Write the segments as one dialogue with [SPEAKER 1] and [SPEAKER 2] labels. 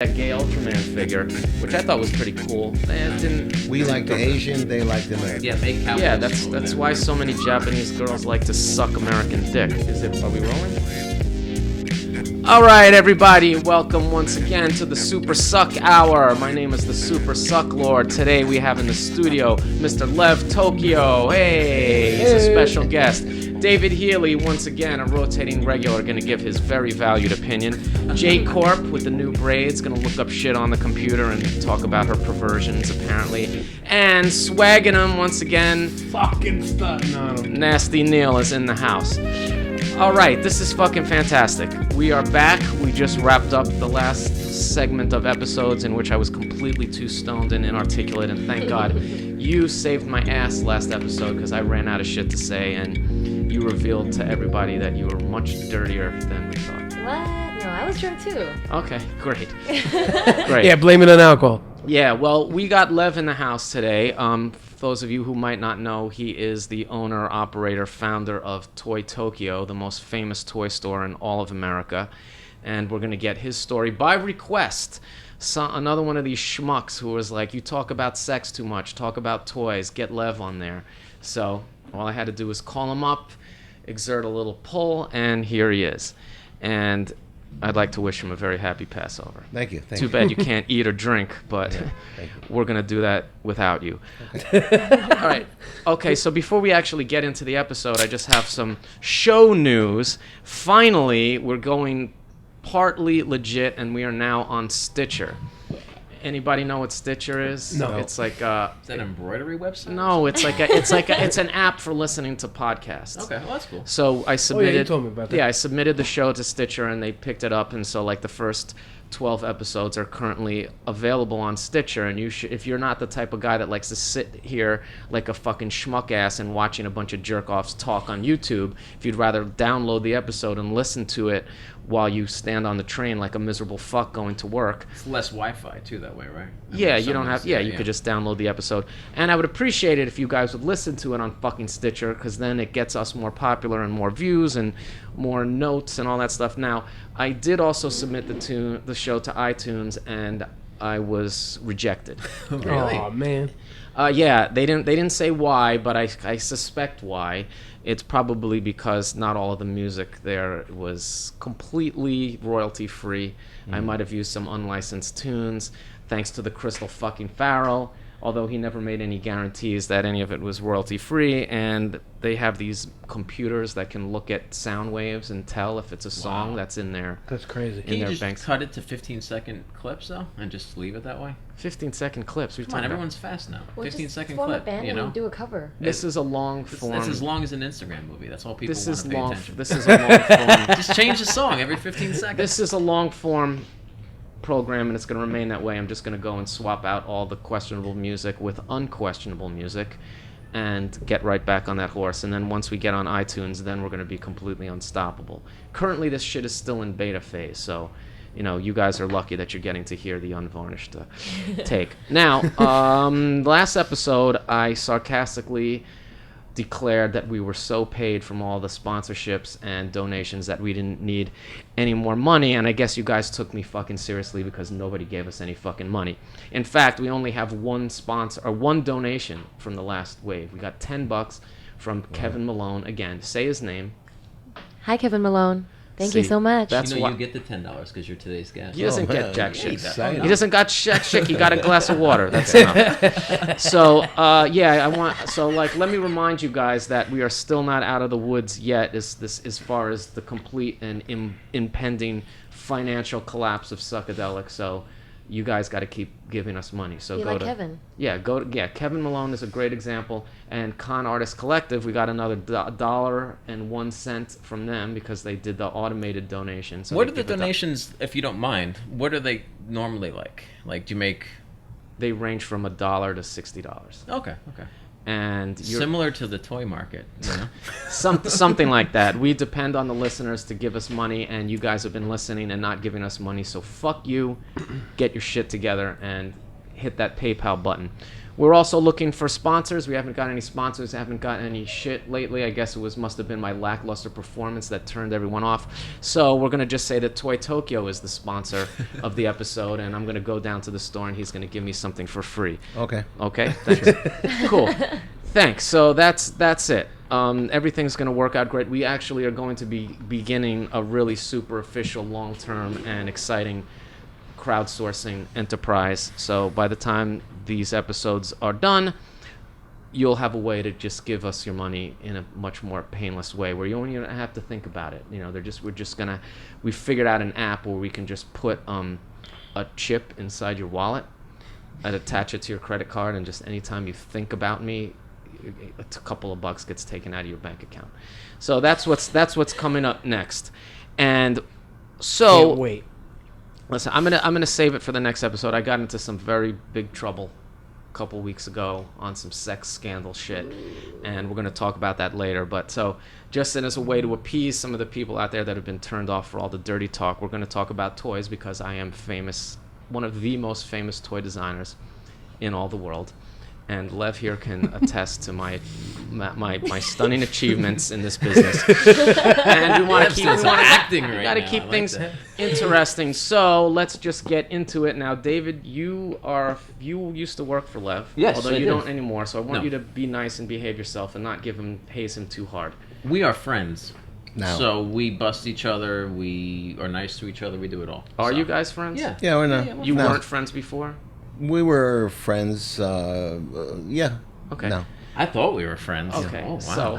[SPEAKER 1] that gay Ultraman figure, which I thought was pretty cool.
[SPEAKER 2] We like the Asian, they like the American.
[SPEAKER 3] Yeah, make cow.
[SPEAKER 1] Yeah, that's why so many Japanese girls like to suck American dick. Are we rolling? All right, everybody, welcome once again to the Super Suck Hour. My name is the Super SUCKLORD. Today we have in the studio Mr. Lev Tokyo. Hey, he's a special guest. David Healey, once again, a rotating regular, going to give his very valued opinion. Jcorp, with the new braids, going to look up shit on the computer and talk about her perversions, apparently. And swagging him, once again,
[SPEAKER 2] Fucking stuff. No.
[SPEAKER 1] Nasty Neil is in the house. All right, this is fucking fantastic. We are back. We just wrapped up the last segment of episodes in which I was completely too stoned and inarticulate, and thank God you saved my ass last episode because I ran out of shit to say, and you revealed to everybody that you were much dirtier than we thought.
[SPEAKER 4] What? No, I was drunk too.
[SPEAKER 1] Okay, great. Great.
[SPEAKER 5] Yeah, blame it on alcohol.
[SPEAKER 1] Yeah, well, we got Lev in the house today. For those of you who might not know, he is the owner, operator, founder of Toy Tokyo, the most famous toy store in all of America. And we're going to get his story by request. So, another one of these schmucks who was like, you talk about sex too much, talk about toys, get Lev on there. So all I had to do was call him up, exert a little pull, and here he is. And I'd like to wish him a very happy Passover.
[SPEAKER 2] Thank you.
[SPEAKER 1] Too bad you can't eat or drink, but we're going to do that without you.
[SPEAKER 2] Okay.
[SPEAKER 1] All right. Okay, so before we actually get into the episode, I just have some show news. Finally, we're going partly legit, and we are now on Stitcher. Anybody know what Stitcher is?
[SPEAKER 5] No.
[SPEAKER 1] It's like
[SPEAKER 3] Is that an embroidery website?
[SPEAKER 1] no, it's an app for listening to podcasts.
[SPEAKER 3] Okay, well that's cool.
[SPEAKER 1] So I submitted.
[SPEAKER 5] you told me about that.
[SPEAKER 1] Yeah, I submitted the show to Stitcher, and they picked it up, and so like the first 12 episodes are currently available on Stitcher, and if you're not the type of guy that likes to sit here like a fucking schmuck ass and watching a bunch of jerk-offs talk on YouTube, if you'd rather download the episode and listen to it while you stand on the train like a miserable fuck going to work.
[SPEAKER 3] It's less Wi-Fi too that way, right?
[SPEAKER 1] Yeah, you don't have. Yeah, you could just download the episode, and I would appreciate it if you guys would listen to it on fucking Stitcher, because then it gets us more popular and more views and more notes and all that stuff. Now, I did also submit the show to iTunes, and I was rejected.
[SPEAKER 3] Really?
[SPEAKER 5] Oh man.
[SPEAKER 1] Yeah, they didn't say why, but I suspect why. It's probably because not all of the music there was completely royalty free. I might have used some unlicensed tunes, thanks to the Crystal fucking Farrell, although he never made any guarantees that any of it was royalty free. And they have these computers that can look at sound waves and tell if it's a song that's in there.
[SPEAKER 5] That's crazy.
[SPEAKER 3] Can you
[SPEAKER 1] their
[SPEAKER 3] just
[SPEAKER 1] banks.
[SPEAKER 3] cut it to 15-second clips though, and just leave it that way?
[SPEAKER 1] 15-second clips.
[SPEAKER 3] Come on, everyone's fast now.
[SPEAKER 4] Well,
[SPEAKER 3] 15-second
[SPEAKER 4] form a
[SPEAKER 3] clip,
[SPEAKER 4] band
[SPEAKER 3] you know.
[SPEAKER 4] and do a cover.
[SPEAKER 1] This is a long form.
[SPEAKER 3] That's as long as an Instagram movie. That's all people
[SPEAKER 1] This
[SPEAKER 3] want
[SPEAKER 1] is
[SPEAKER 3] to pay
[SPEAKER 1] long.
[SPEAKER 3] attention.
[SPEAKER 1] This is a long form.
[SPEAKER 3] Just change the song every 15 seconds.
[SPEAKER 1] This is a long form program, and it's going to remain that way. I'm just going to go and swap out all the questionable music with unquestionable music and get right back on that horse. And then once we get on iTunes, then we're going to be completely unstoppable. Currently, this shit is still in beta phase, so you guys are lucky that you're getting to hear the unvarnished take. Now, last episode, I sarcastically declared that we were so paid from all the sponsorships and donations that we didn't need any more money, and I guess you guys took me fucking seriously because nobody gave us any fucking money. In fact, we only have one sponsor or one donation from the last wave. We got $10 from Kevin Malone. Again, say his name.
[SPEAKER 4] Hi, Kevin Malone. Thank you
[SPEAKER 1] See,
[SPEAKER 4] so much.
[SPEAKER 1] that's
[SPEAKER 3] you know
[SPEAKER 1] why
[SPEAKER 3] you get the $10 because you're today's guest.
[SPEAKER 1] he doesn't
[SPEAKER 2] man.
[SPEAKER 1] get jack shit.
[SPEAKER 2] Exciting.
[SPEAKER 1] He doesn't got jack shit. He got a glass of water. That's enough. So let me remind you guys that we are still not out of the woods yet as far as the complete and impending financial collapse of Suckadelic. So you guys got to keep giving us money. So
[SPEAKER 4] Kevin.
[SPEAKER 1] Kevin Malone is a great example, and Con Artist Collective, we got another $1.01 from them because they did the automated donation. So
[SPEAKER 3] What are the donations, if you don't mind? What are they normally like? Like, do you make?
[SPEAKER 1] They range from $1 to $60.
[SPEAKER 3] Okay.
[SPEAKER 1] And
[SPEAKER 3] Similar to the toy market, you know?
[SPEAKER 1] something like that. We depend on the listeners to give us money, and you guys have been listening and not giving us money, so fuck you. Get your shit together and hit that PayPal button. We're also looking for sponsors. We haven't got any sponsors. Haven't got any shit lately. I guess it must have been my lackluster performance that turned everyone off. So we're gonna just say that Toy Tokyo is the sponsor of the episode, and I'm gonna go down to the store and he's gonna give me something for free.
[SPEAKER 2] Okay.
[SPEAKER 1] Okay. Thanks. Cool. Thanks. So that's it. Everything's gonna work out great. We actually are going to be beginning a really super official, long-term, and exciting crowdsourcing enterprise. So by the time these episodes are done, you'll have a way to just give us your money in a much more painless way, where you don't even have to think about it. You know, we figured out an app where we can just put a chip inside your wallet and attach it to your credit card, and just anytime you think about me, a couple of bucks gets taken out of your bank account. So that's what's coming up next. And so
[SPEAKER 5] Can't wait.
[SPEAKER 1] listen, I'm gonna save it for the next episode. I got into some very big trouble a couple weeks ago on some sex scandal shit, and we're gonna talk about that later. But so, just as a way to appease some of the people out there that have been turned off for all the dirty talk, we're gonna talk about toys, because I am famous, one of the most famous toy designers in all the world. And Lev here can attest to my stunning achievements in this business. And we want to keep
[SPEAKER 3] acting right
[SPEAKER 1] got to
[SPEAKER 3] now.
[SPEAKER 1] keep
[SPEAKER 3] I like
[SPEAKER 1] things
[SPEAKER 3] that.
[SPEAKER 1] interesting. So let's just get into it now. David, you used to work for Lev,
[SPEAKER 5] Yes,
[SPEAKER 1] although
[SPEAKER 5] I
[SPEAKER 1] you
[SPEAKER 5] did.
[SPEAKER 1] don't anymore. So I want
[SPEAKER 3] No.
[SPEAKER 1] you to be nice and behave yourself and not haze him too hard.
[SPEAKER 3] We are friends.
[SPEAKER 2] Now.
[SPEAKER 3] So we bust each other. We are nice to each other. We do it all.
[SPEAKER 1] Are
[SPEAKER 3] So-
[SPEAKER 1] you guys friends?
[SPEAKER 3] Yeah.
[SPEAKER 2] Yeah, we're not.
[SPEAKER 3] Yeah,
[SPEAKER 1] You
[SPEAKER 2] No.
[SPEAKER 1] weren't friends before?
[SPEAKER 2] We were friends. Yeah.
[SPEAKER 1] Okay.
[SPEAKER 2] No.
[SPEAKER 3] I thought we were friends.
[SPEAKER 1] Okay.
[SPEAKER 3] Oh, wow.
[SPEAKER 1] So.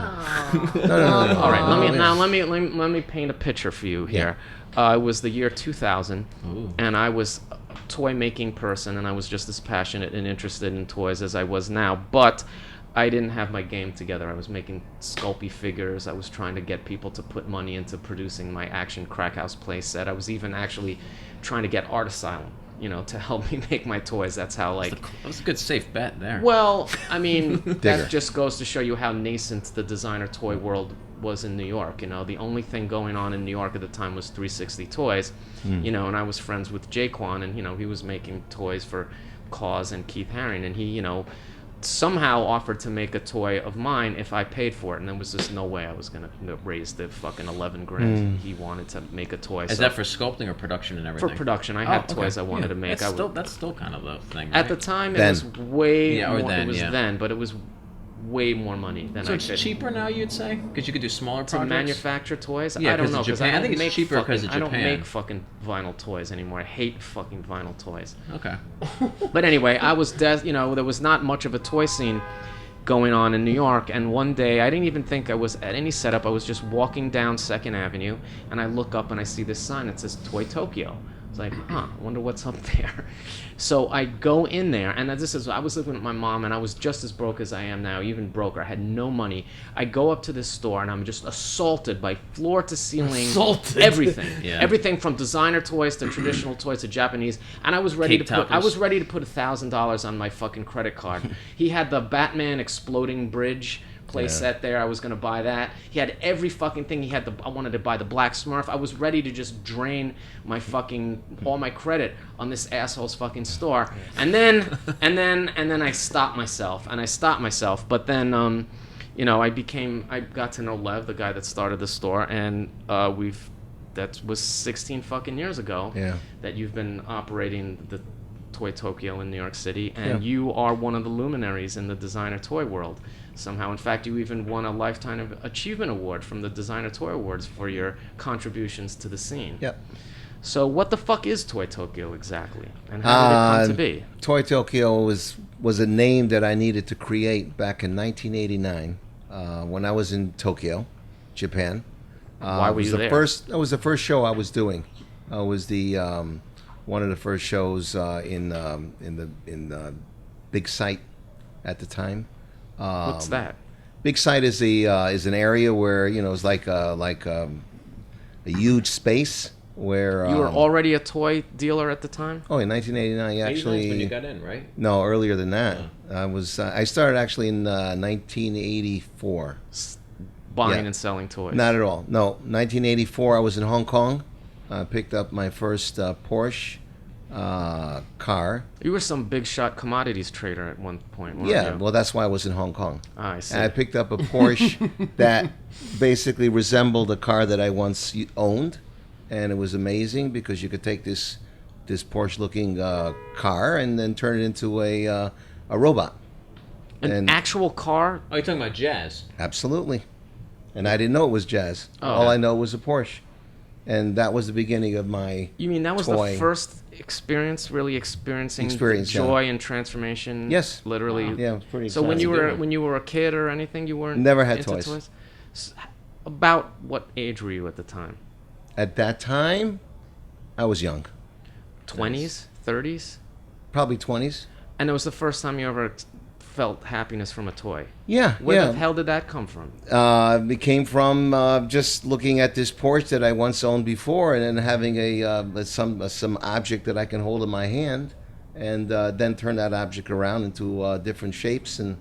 [SPEAKER 2] No.
[SPEAKER 1] All right,
[SPEAKER 2] Yeah.
[SPEAKER 1] let me paint a picture for you here. It was the year 2000,
[SPEAKER 3] Ooh.
[SPEAKER 1] and I was a toy making person, and I was just as passionate and interested in toys as I was now, but I didn't have my game together. I was making Sculpey figures. I was trying to get people to put money into producing my Action Crackhouse playset. I was even actually trying to get Art Asylum, to help me make my toys. That's how, like...
[SPEAKER 3] That was a good safe bet there.
[SPEAKER 1] Well, I mean,
[SPEAKER 2] Digger.
[SPEAKER 1] that just goes to show you how nascent the designer toy world was in New York. The only thing going on in New York at the time was 360 Toys, and I was friends with Jcorp, and, he was making toys for Cause and Keith Haring, and he, somehow offered to make a toy of mine if I paid for it, and there was just no way I was going to raise the fucking 11 grand he wanted to make a toy.
[SPEAKER 3] Is
[SPEAKER 1] So
[SPEAKER 3] that for sculpting or production and everything?
[SPEAKER 1] for production? I
[SPEAKER 3] Oh,
[SPEAKER 1] had
[SPEAKER 3] okay.
[SPEAKER 1] toys I wanted
[SPEAKER 3] Yeah.
[SPEAKER 1] to make.
[SPEAKER 3] That's still kind of the thing,
[SPEAKER 1] At
[SPEAKER 3] right?
[SPEAKER 1] the time, it
[SPEAKER 2] Then.
[SPEAKER 1] was way
[SPEAKER 3] Yeah, or
[SPEAKER 1] more.
[SPEAKER 3] then,
[SPEAKER 1] It was
[SPEAKER 3] yeah.
[SPEAKER 1] then, but it was way more money than
[SPEAKER 3] So
[SPEAKER 1] I
[SPEAKER 3] it's
[SPEAKER 1] could.
[SPEAKER 3] cheaper now, you'd say? Because you could do smaller
[SPEAKER 1] to
[SPEAKER 3] projects?
[SPEAKER 1] manufacture toys.
[SPEAKER 3] Yeah,
[SPEAKER 1] I don't
[SPEAKER 3] 'cause
[SPEAKER 1] know,
[SPEAKER 3] of
[SPEAKER 1] because
[SPEAKER 3] Japan. I
[SPEAKER 1] I
[SPEAKER 3] think
[SPEAKER 1] don't
[SPEAKER 3] it's
[SPEAKER 1] make
[SPEAKER 3] cheaper 'cause
[SPEAKER 1] fucking.
[SPEAKER 3] of
[SPEAKER 1] I don't
[SPEAKER 3] Japan.
[SPEAKER 1] make fucking vinyl toys anymore. I hate fucking vinyl toys.
[SPEAKER 3] Okay.
[SPEAKER 1] But anyway, I was, there was not much of a toy scene going on in New York, and one day I didn't even think I was at any setup. I was just walking down 2nd Avenue, and I look up and I see this sign that says Toy Tokyo. It's like, I wonder what's up there. So I go in there, and I was living with my mom, and I was just as broke as I am now, even broker. I had no money. I go up to this store, and I'm just assaulted by floor to ceiling,
[SPEAKER 5] Assaulted.
[SPEAKER 1] everything,
[SPEAKER 3] Yeah.
[SPEAKER 1] everything from designer toys to traditional toys to Japanese. And I was ready
[SPEAKER 3] Cake
[SPEAKER 1] to put, I
[SPEAKER 3] toppers.
[SPEAKER 1] was ready to put $1,000 on my fucking credit card. He had the Batman exploding bridge play set there. I was gonna buy that. He had every fucking thing. I wanted to buy the Black Smurf. I was ready to just drain my fucking all my credit on this asshole's fucking store. And then I stopped myself. But then I got to know Lev, the guy that started the store, and that was 16 fucking years ago.
[SPEAKER 2] Yeah.
[SPEAKER 1] That you've been operating the Toy Tokyo in New York City, and
[SPEAKER 2] Yeah.
[SPEAKER 1] you are one of the luminaries in the designer toy world. Somehow, in fact, you even won a Lifetime Achievement Award from the Designer Toy Awards for your contributions to the scene.
[SPEAKER 2] Yep.
[SPEAKER 1] So what the fuck is Toy Tokyo exactly? And how did it come to be?
[SPEAKER 2] Toy Tokyo was a name that I needed to create back in 1989 when I was in Tokyo, Japan.
[SPEAKER 1] Why were
[SPEAKER 2] it was
[SPEAKER 1] you
[SPEAKER 2] the
[SPEAKER 1] there?
[SPEAKER 2] That was the first show I was doing. I was the one of the first shows in the Big Sight at the time.
[SPEAKER 1] What's that?
[SPEAKER 2] Big Sight is an area where it's like a huge space where
[SPEAKER 1] You were already a toy dealer at the time?
[SPEAKER 2] Oh, in 1989, actually.
[SPEAKER 3] when you got in, right?
[SPEAKER 2] No, earlier than that. I started actually in 1984.
[SPEAKER 1] Buying
[SPEAKER 2] Yeah.
[SPEAKER 1] and selling toys?
[SPEAKER 2] Not at all. No, 1984. I was in Hong Kong. I picked up my first Porsche car.
[SPEAKER 1] You were some big shot commodities trader at one point, weren't
[SPEAKER 2] Yeah,
[SPEAKER 1] you?
[SPEAKER 2] well, that's why I was in Hong Kong.
[SPEAKER 1] I see.
[SPEAKER 2] And I picked up a Porsche that basically resembled a car that I once owned, and it was amazing because you could take this Porsche-looking car and then turn it into a robot.
[SPEAKER 1] An actual car?
[SPEAKER 3] Oh, you're talking about jazz.
[SPEAKER 2] Absolutely. And I didn't know it was jazz.
[SPEAKER 1] Oh.
[SPEAKER 2] All I know was a Porsche. And that was the beginning of my
[SPEAKER 1] You mean that was
[SPEAKER 2] toy.
[SPEAKER 1] the first experience, really experiencing
[SPEAKER 2] Experience, yeah.
[SPEAKER 1] joy and transformation?
[SPEAKER 2] Yes.
[SPEAKER 1] Literally.
[SPEAKER 2] Yeah, it was pretty
[SPEAKER 1] So
[SPEAKER 2] exciting.
[SPEAKER 1] when you were a kid or anything, you weren't
[SPEAKER 2] Never had
[SPEAKER 1] into
[SPEAKER 2] toys.
[SPEAKER 1] About what age were you at the time?
[SPEAKER 2] At that time, I was young.
[SPEAKER 1] 20s, 30s?
[SPEAKER 2] Probably 20s.
[SPEAKER 1] And it was the first time you ever felt happiness from a toy.
[SPEAKER 2] Yeah,
[SPEAKER 1] Where
[SPEAKER 2] yeah.
[SPEAKER 1] the hell did that come from?
[SPEAKER 2] It came from just looking at this Porsche that I once owned before, and then having some object that I can hold in my hand, and then turn that object around into different shapes. And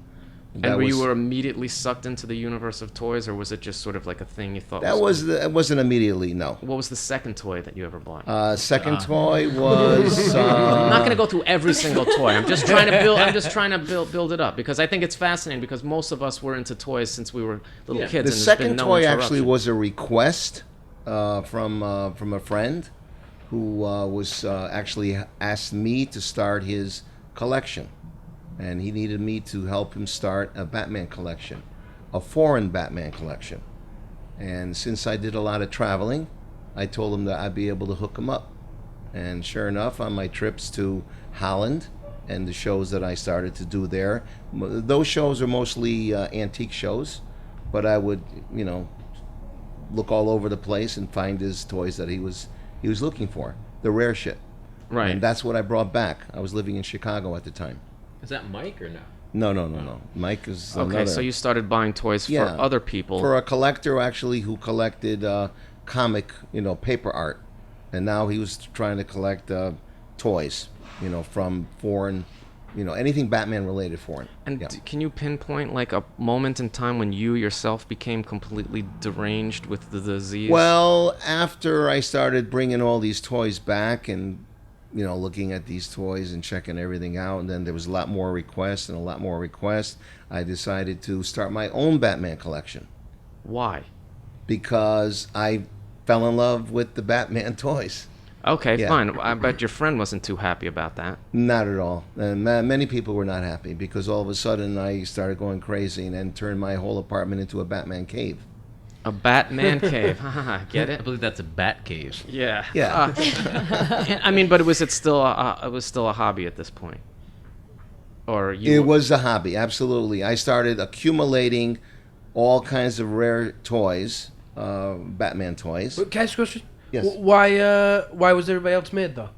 [SPEAKER 1] And you were immediately sucked into the universe of toys, or was it just sort of like a thing you thought?
[SPEAKER 2] It wasn't immediately, no.
[SPEAKER 1] What was the second toy that you ever bought?
[SPEAKER 2] Second toy was.
[SPEAKER 1] I'm not going to go through every single toy. I'm just trying to build. I'm just trying to build it up because I think it's fascinating because most of us were into toys since we were little kids.
[SPEAKER 2] The
[SPEAKER 1] and there's
[SPEAKER 2] second
[SPEAKER 1] been no
[SPEAKER 2] toy actually
[SPEAKER 1] interruption.
[SPEAKER 2] was a request from a friend who was actually asked me to start his collection. And he needed me to help him start a Batman collection, a foreign Batman collection. And since I did a lot of traveling, I told him that I'd be able to hook him up. And sure enough, on my trips to Holland and the shows that I started to do there, those shows are mostly antique shows, but I would, look all over the place and find his toys that he was looking for, the rare shit.
[SPEAKER 1] Right.
[SPEAKER 2] And that's what I brought back. I was living in Chicago at the time.
[SPEAKER 3] Is that Mike or no?
[SPEAKER 2] No. Mike is
[SPEAKER 1] Okay,
[SPEAKER 2] another.
[SPEAKER 1] so you started buying toys for other people.
[SPEAKER 2] For a collector, actually, who collected comic, paper art. And now he was trying to collect toys, from foreign, anything Batman-related foreign.
[SPEAKER 1] And
[SPEAKER 2] Yeah.
[SPEAKER 1] can you pinpoint like a moment in time when you yourself became completely deranged with the disease?
[SPEAKER 2] Well, after I started bringing all these toys back and looking at these toys and checking everything out, and then there was a lot more requests, I decided to start my own Batman collection
[SPEAKER 1] Why?
[SPEAKER 2] because I fell in love with the Batman toys.
[SPEAKER 1] Okay,
[SPEAKER 2] Yeah.
[SPEAKER 1] fine. I bet your friend wasn't too happy about that.
[SPEAKER 2] Not at all. And many people were not happy because all of a sudden I started going crazy and then turned my whole apartment into a Batman cave.
[SPEAKER 1] A Batman cave. Get
[SPEAKER 3] I
[SPEAKER 1] it?
[SPEAKER 3] believe that's a bat cave.
[SPEAKER 1] Yeah.
[SPEAKER 2] Yeah.
[SPEAKER 1] I mean, but was it still a hobby at this point? Or you?
[SPEAKER 2] It was a hobby, absolutely. I started accumulating all kinds of rare toys, Batman toys.
[SPEAKER 5] But can I ask a question?
[SPEAKER 2] Yes.
[SPEAKER 5] Why was everybody else mad though?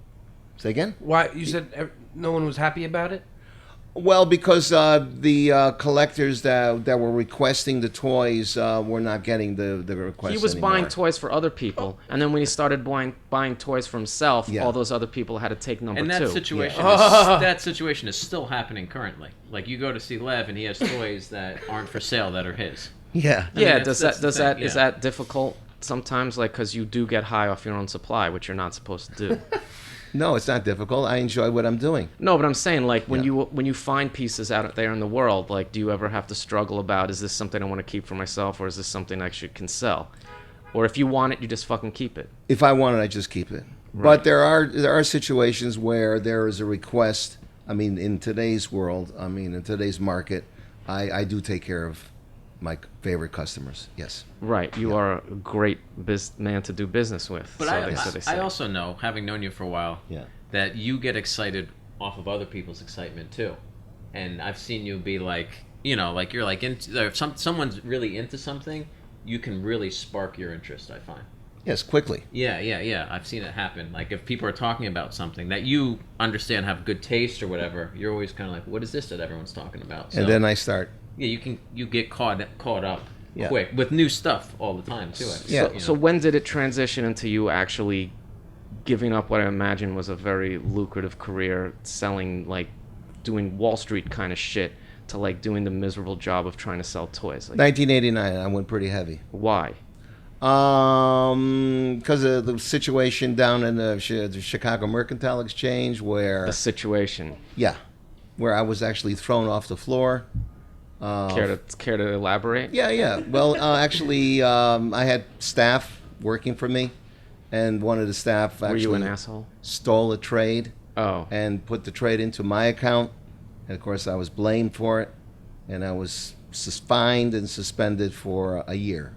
[SPEAKER 2] Say again?
[SPEAKER 5] Why you said no one was happy about it?
[SPEAKER 2] Well, because the collectors that were requesting the toys were not getting the requests
[SPEAKER 1] He was
[SPEAKER 2] anymore.
[SPEAKER 1] buying toys for other people, and then when he started buying toys for himself,
[SPEAKER 2] Yeah.
[SPEAKER 1] all those other people had to take number
[SPEAKER 3] And that
[SPEAKER 1] two.
[SPEAKER 3] situation, that situation is still happening currently. Like you go to see Lev, and he has toys that aren't for sale that are his.
[SPEAKER 2] Yeah.
[SPEAKER 1] Yeah,
[SPEAKER 3] mean, that's the thing,
[SPEAKER 1] is
[SPEAKER 3] yeah.
[SPEAKER 1] that difficult sometimes? Like, because you do get high off your own supply, which you're not supposed to do.
[SPEAKER 2] No, it's not difficult. I enjoy what I'm doing.
[SPEAKER 1] No, but I'm saying like when
[SPEAKER 2] Yeah.
[SPEAKER 1] you find pieces out there in the world, like do you ever have to struggle about is this something I want to keep for myself or is this something I actually can sell? Or if you want it, you just fucking keep it.
[SPEAKER 2] If I want it, I just keep it. But there are situations where there is a request. I mean, in today's world, in today's market, I do take care of my favorite customers. Yes.
[SPEAKER 1] Right, you are a great man to do business with.
[SPEAKER 3] But
[SPEAKER 1] so they say.
[SPEAKER 3] I also know, having known you for a while,
[SPEAKER 2] Yeah.
[SPEAKER 3] that you get excited off of other people's excitement too. And I've seen you be like, like you're like into, if someone's really into something, you can really spark your interest, I find.
[SPEAKER 2] Yes, quickly.
[SPEAKER 3] Yeah. I've seen it happen. Like if people are talking about something that you understand, have good taste or whatever, you're always kind of like, what is this that everyone's talking about? So,
[SPEAKER 2] And then I start.
[SPEAKER 3] yeah, you get caught up
[SPEAKER 2] Yeah.
[SPEAKER 3] quick with new stuff all the time too.
[SPEAKER 2] Yeah.
[SPEAKER 1] So when did it transition into you actually giving up what I imagine was a very lucrative career, selling like doing Wall Street kind of shit, to like doing the miserable job of trying to sell toys? Like,
[SPEAKER 2] 1989, I went pretty heavy.
[SPEAKER 1] why?
[SPEAKER 2] Because of the situation down in the Chicago Mercantile Exchange, where
[SPEAKER 1] The situation.
[SPEAKER 2] where I was actually thrown off the floor.
[SPEAKER 1] Care to elaborate?
[SPEAKER 2] Yeah. Well, actually, I had staff working for me, and one of the staff
[SPEAKER 1] Were you an
[SPEAKER 2] actually
[SPEAKER 1] asshole?
[SPEAKER 2] stole a trade
[SPEAKER 1] Oh.
[SPEAKER 2] and put the trade into my account. And of course, I was blamed for it, and I was fined and suspended for a year.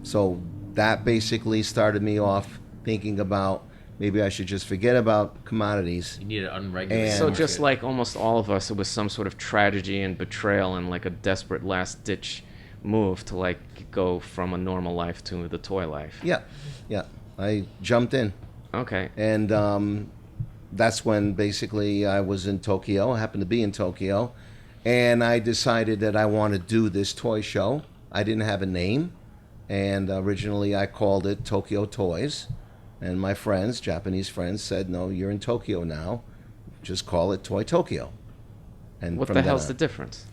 [SPEAKER 2] So that basically started me off thinking about maybe I should just forget about commodities.
[SPEAKER 3] You need an unregulated.
[SPEAKER 2] And-
[SPEAKER 1] So
[SPEAKER 3] market.
[SPEAKER 1] just like almost all of us, it was some sort of tragedy and betrayal and like a desperate last ditch move to like go from a normal life to the toy life.
[SPEAKER 2] Yeah. I jumped in,
[SPEAKER 1] Okay.
[SPEAKER 2] and that's when basically I was in Tokyo. I happened to be in Tokyo, and I decided that I want to do this toy show. I didn't have a name, and originally I called it Tokyo Toys. And my friends, Japanese friends, said, "No, you're in Tokyo now. Just call it Toy Tokyo." And
[SPEAKER 1] What
[SPEAKER 2] from
[SPEAKER 1] the
[SPEAKER 2] then
[SPEAKER 1] hell's
[SPEAKER 2] on-
[SPEAKER 1] the difference?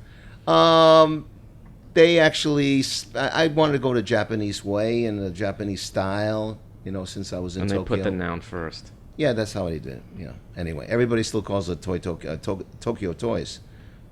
[SPEAKER 2] They actually, I wanted to go the Japanese way and the Japanese style, since I was in
[SPEAKER 1] And they
[SPEAKER 2] Tokyo.
[SPEAKER 1] put the noun first.
[SPEAKER 2] Yeah, that's how they did it. Yeah. Anyway, everybody still calls it Tokyo Toys,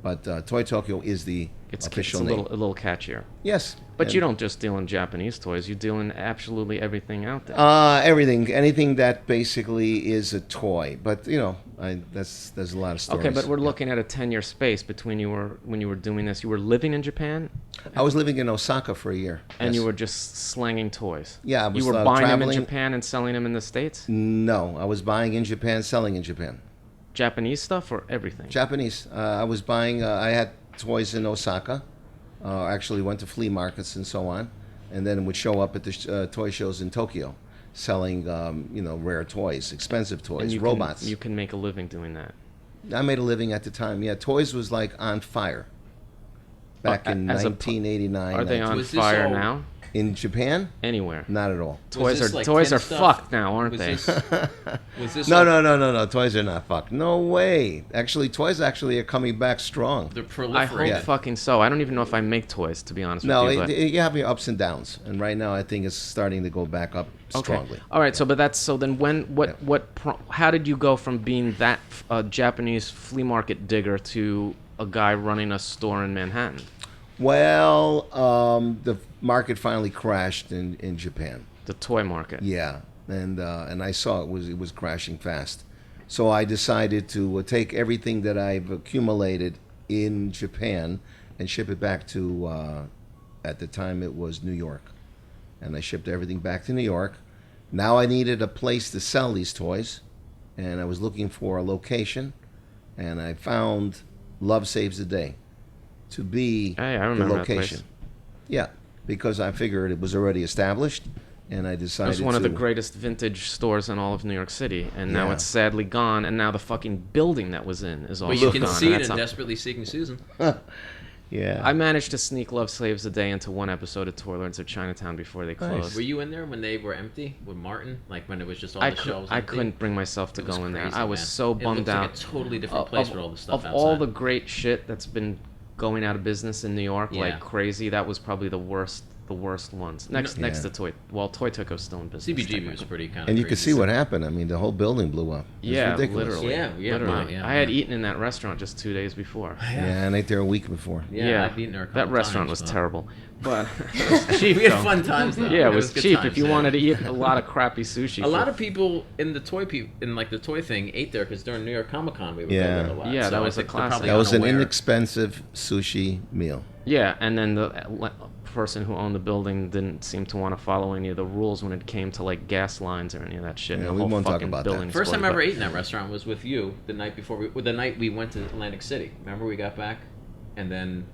[SPEAKER 2] but Toy Tokyo is the
[SPEAKER 1] It's
[SPEAKER 2] official
[SPEAKER 1] a
[SPEAKER 2] name.
[SPEAKER 1] little catchier.
[SPEAKER 2] Yes.
[SPEAKER 1] But
[SPEAKER 2] and,
[SPEAKER 1] you don't just deal in Japanese toys. You deal in absolutely everything out there.
[SPEAKER 2] anything that basically is a toy. But there's a lot of stories.
[SPEAKER 1] Okay, but we're
[SPEAKER 2] Yeah.
[SPEAKER 1] looking at a 10-year space between when you were doing this. You were living in Japan,
[SPEAKER 2] I was living in Osaka for a year.
[SPEAKER 1] and
[SPEAKER 2] yes.
[SPEAKER 1] you were just slanging toys.
[SPEAKER 2] Yeah, I was,
[SPEAKER 1] you were buying them in
[SPEAKER 2] traveling.
[SPEAKER 1] Japan and selling them in the States?
[SPEAKER 2] No, I was buying in Japan, selling in Japan.
[SPEAKER 1] Japanese stuff or everything?
[SPEAKER 2] Japanese. I was buying. I had toys in Osaka. Actually, went to flea markets and so on, and then would show up at the toy shows in Tokyo, selling rare toys, expensive
[SPEAKER 1] And
[SPEAKER 2] toys,
[SPEAKER 1] you
[SPEAKER 2] robots.
[SPEAKER 1] you can make a living doing that.
[SPEAKER 2] I made a living at the time. Yeah, toys was like on fire. Back in
[SPEAKER 1] as a
[SPEAKER 2] 1989.
[SPEAKER 1] Are they on
[SPEAKER 3] Was this
[SPEAKER 1] fire
[SPEAKER 3] all-
[SPEAKER 1] now?
[SPEAKER 2] In Japan?
[SPEAKER 1] Anywhere.
[SPEAKER 2] Not at all.
[SPEAKER 1] Toys
[SPEAKER 3] this
[SPEAKER 1] are
[SPEAKER 3] like
[SPEAKER 1] toys
[SPEAKER 3] tin
[SPEAKER 1] are
[SPEAKER 3] stuff?
[SPEAKER 1] fucked now, aren't
[SPEAKER 3] Was
[SPEAKER 1] they?
[SPEAKER 3] Was this
[SPEAKER 2] No,
[SPEAKER 3] all-
[SPEAKER 2] no. Toys are not fucked. No way. Actually, toys actually are coming back strong.
[SPEAKER 3] They're
[SPEAKER 1] I hope
[SPEAKER 3] proliferating.
[SPEAKER 1] fucking so. I don't even know if I make toys, to be honest
[SPEAKER 2] No,
[SPEAKER 1] with you. But
[SPEAKER 2] you have your ups and downs, and right now I think it's starting to go back up strongly.
[SPEAKER 1] All right. So, but that's so. Then, how did you go from being that Japanese flea market digger to a guy running a store in Manhattan?
[SPEAKER 2] Well, the market finally crashed in Japan.
[SPEAKER 1] The toy market.
[SPEAKER 2] Yeah, and I saw it was crashing fast. So I decided to take everything that I've accumulated in Japan and ship it back to, at the time it was New York. And I shipped everything back to New York. Now I needed a place to sell these toys, and I was looking for a location, and I found Love Saves the Day to be
[SPEAKER 1] Hey, I
[SPEAKER 2] the
[SPEAKER 1] remember that
[SPEAKER 2] location.
[SPEAKER 1] place.
[SPEAKER 2] Yeah, because I figured it was already established, and I
[SPEAKER 1] It
[SPEAKER 2] decided
[SPEAKER 1] was one of the
[SPEAKER 2] to-
[SPEAKER 1] greatest vintage stores in all of New York City, and now
[SPEAKER 2] Yeah.
[SPEAKER 1] it's sadly gone. And now the fucking building that was in is also
[SPEAKER 3] But you can
[SPEAKER 1] gone.
[SPEAKER 3] see
[SPEAKER 1] and
[SPEAKER 3] it
[SPEAKER 1] that's
[SPEAKER 3] in
[SPEAKER 1] how-
[SPEAKER 3] Desperately Seeking Susan.
[SPEAKER 2] Yeah.
[SPEAKER 1] I managed to sneak Love Saves the Day into one episode of Toy Lords of Chinatown before they closed.
[SPEAKER 3] Were you in there when they were empty with Martin? Like when it was just all the shelves
[SPEAKER 1] I
[SPEAKER 3] empty?
[SPEAKER 1] couldn't bring myself to
[SPEAKER 3] It was
[SPEAKER 1] go in there.
[SPEAKER 3] crazy,
[SPEAKER 1] I was
[SPEAKER 3] man.
[SPEAKER 1] so
[SPEAKER 3] It
[SPEAKER 1] bummed
[SPEAKER 3] looks
[SPEAKER 1] out.
[SPEAKER 3] like a totally different place with all the stuff
[SPEAKER 1] Of all
[SPEAKER 3] outside.
[SPEAKER 1] the great shit that's been going out of business in New York,
[SPEAKER 3] Yeah.
[SPEAKER 1] like crazy, that was probably the worst ones. Next
[SPEAKER 2] Yeah.
[SPEAKER 1] to Toy. Well, Toy Tokyo's still in business.
[SPEAKER 3] CBGB was
[SPEAKER 1] technically.
[SPEAKER 3] pretty kind of.
[SPEAKER 2] And you could see what happened. I mean, the whole building blew up. It was
[SPEAKER 1] Yeah,
[SPEAKER 2] ridiculous.
[SPEAKER 1] literally.
[SPEAKER 3] Yeah,
[SPEAKER 1] literally.
[SPEAKER 3] wow, yeah,
[SPEAKER 1] I had
[SPEAKER 3] yeah.
[SPEAKER 1] eaten in that restaurant just 2 days before.
[SPEAKER 2] Yeah, and I ate there a week before.
[SPEAKER 3] Yeah, I've eaten there a couple
[SPEAKER 1] that restaurant
[SPEAKER 3] times,
[SPEAKER 1] was
[SPEAKER 3] but-
[SPEAKER 1] terrible, but it was cheap.
[SPEAKER 3] We had
[SPEAKER 1] though.
[SPEAKER 3] fun times though.
[SPEAKER 1] Yeah, it was
[SPEAKER 3] good
[SPEAKER 1] cheap
[SPEAKER 3] times,
[SPEAKER 1] if you
[SPEAKER 3] yeah.
[SPEAKER 1] wanted to eat a lot of crappy sushi.
[SPEAKER 3] A
[SPEAKER 1] for-
[SPEAKER 3] lot of people in the the toy thing ate there because during New York Comic Con we would
[SPEAKER 2] Yeah.
[SPEAKER 3] go there a lot.
[SPEAKER 1] Yeah,
[SPEAKER 3] so
[SPEAKER 1] that
[SPEAKER 3] I
[SPEAKER 1] was a
[SPEAKER 3] think they're
[SPEAKER 1] classic.
[SPEAKER 3] probably
[SPEAKER 2] That was an
[SPEAKER 3] unaware.
[SPEAKER 2] inexpensive sushi meal.
[SPEAKER 1] Yeah, and then the person who owned the building didn't seem to want to follow any of the rules when it came to like gas lines or any of that shit.
[SPEAKER 2] Yeah,
[SPEAKER 1] and the
[SPEAKER 2] we
[SPEAKER 1] whole
[SPEAKER 2] won't talk
[SPEAKER 1] fucking
[SPEAKER 2] about that.
[SPEAKER 1] building
[SPEAKER 3] First time
[SPEAKER 1] exploded,
[SPEAKER 3] I ever
[SPEAKER 1] but-
[SPEAKER 3] ate in that restaurant was with you the night before the night we went to Atlantic City. Remember we got back, and then,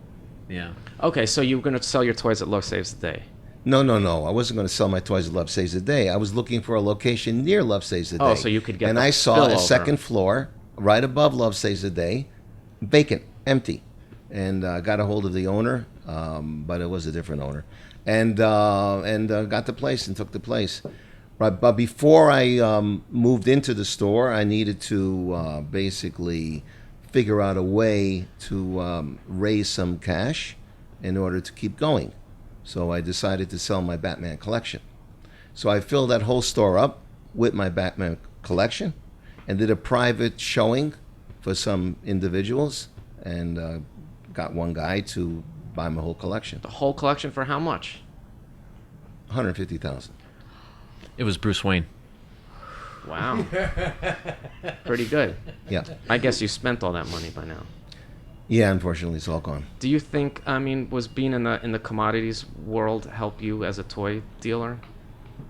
[SPEAKER 3] yeah.
[SPEAKER 1] Okay, so you were gonna sell your toys at Love Saves the Day.
[SPEAKER 2] No. I wasn't going to sell my toys at Love Saves the Day. I was looking for a location near Love Saves the Day.
[SPEAKER 1] Oh, so you could get
[SPEAKER 2] And
[SPEAKER 1] the
[SPEAKER 2] I saw a
[SPEAKER 1] spillover.
[SPEAKER 2] second floor right above Love Saves the Day, vacant, empty. And got a hold of the owner, but it was a different owner, and got the place and took the place. But before I moved into the store, I needed to basically figure out a way to raise some cash in order to keep going. So I decided to sell my Batman collection. So I filled that whole store up with my Batman collection and did a private showing for some individuals and got one guy to buy my whole collection.
[SPEAKER 1] The whole collection for how much?
[SPEAKER 2] $150,000.
[SPEAKER 3] It was Bruce Wayne.
[SPEAKER 1] Wow. Pretty good.
[SPEAKER 2] Yeah.
[SPEAKER 1] I guess you spent all that money by now.
[SPEAKER 2] Yeah, unfortunately, it's all gone.
[SPEAKER 1] Do you think, I mean, was being in the commodities world help you as a toy dealer?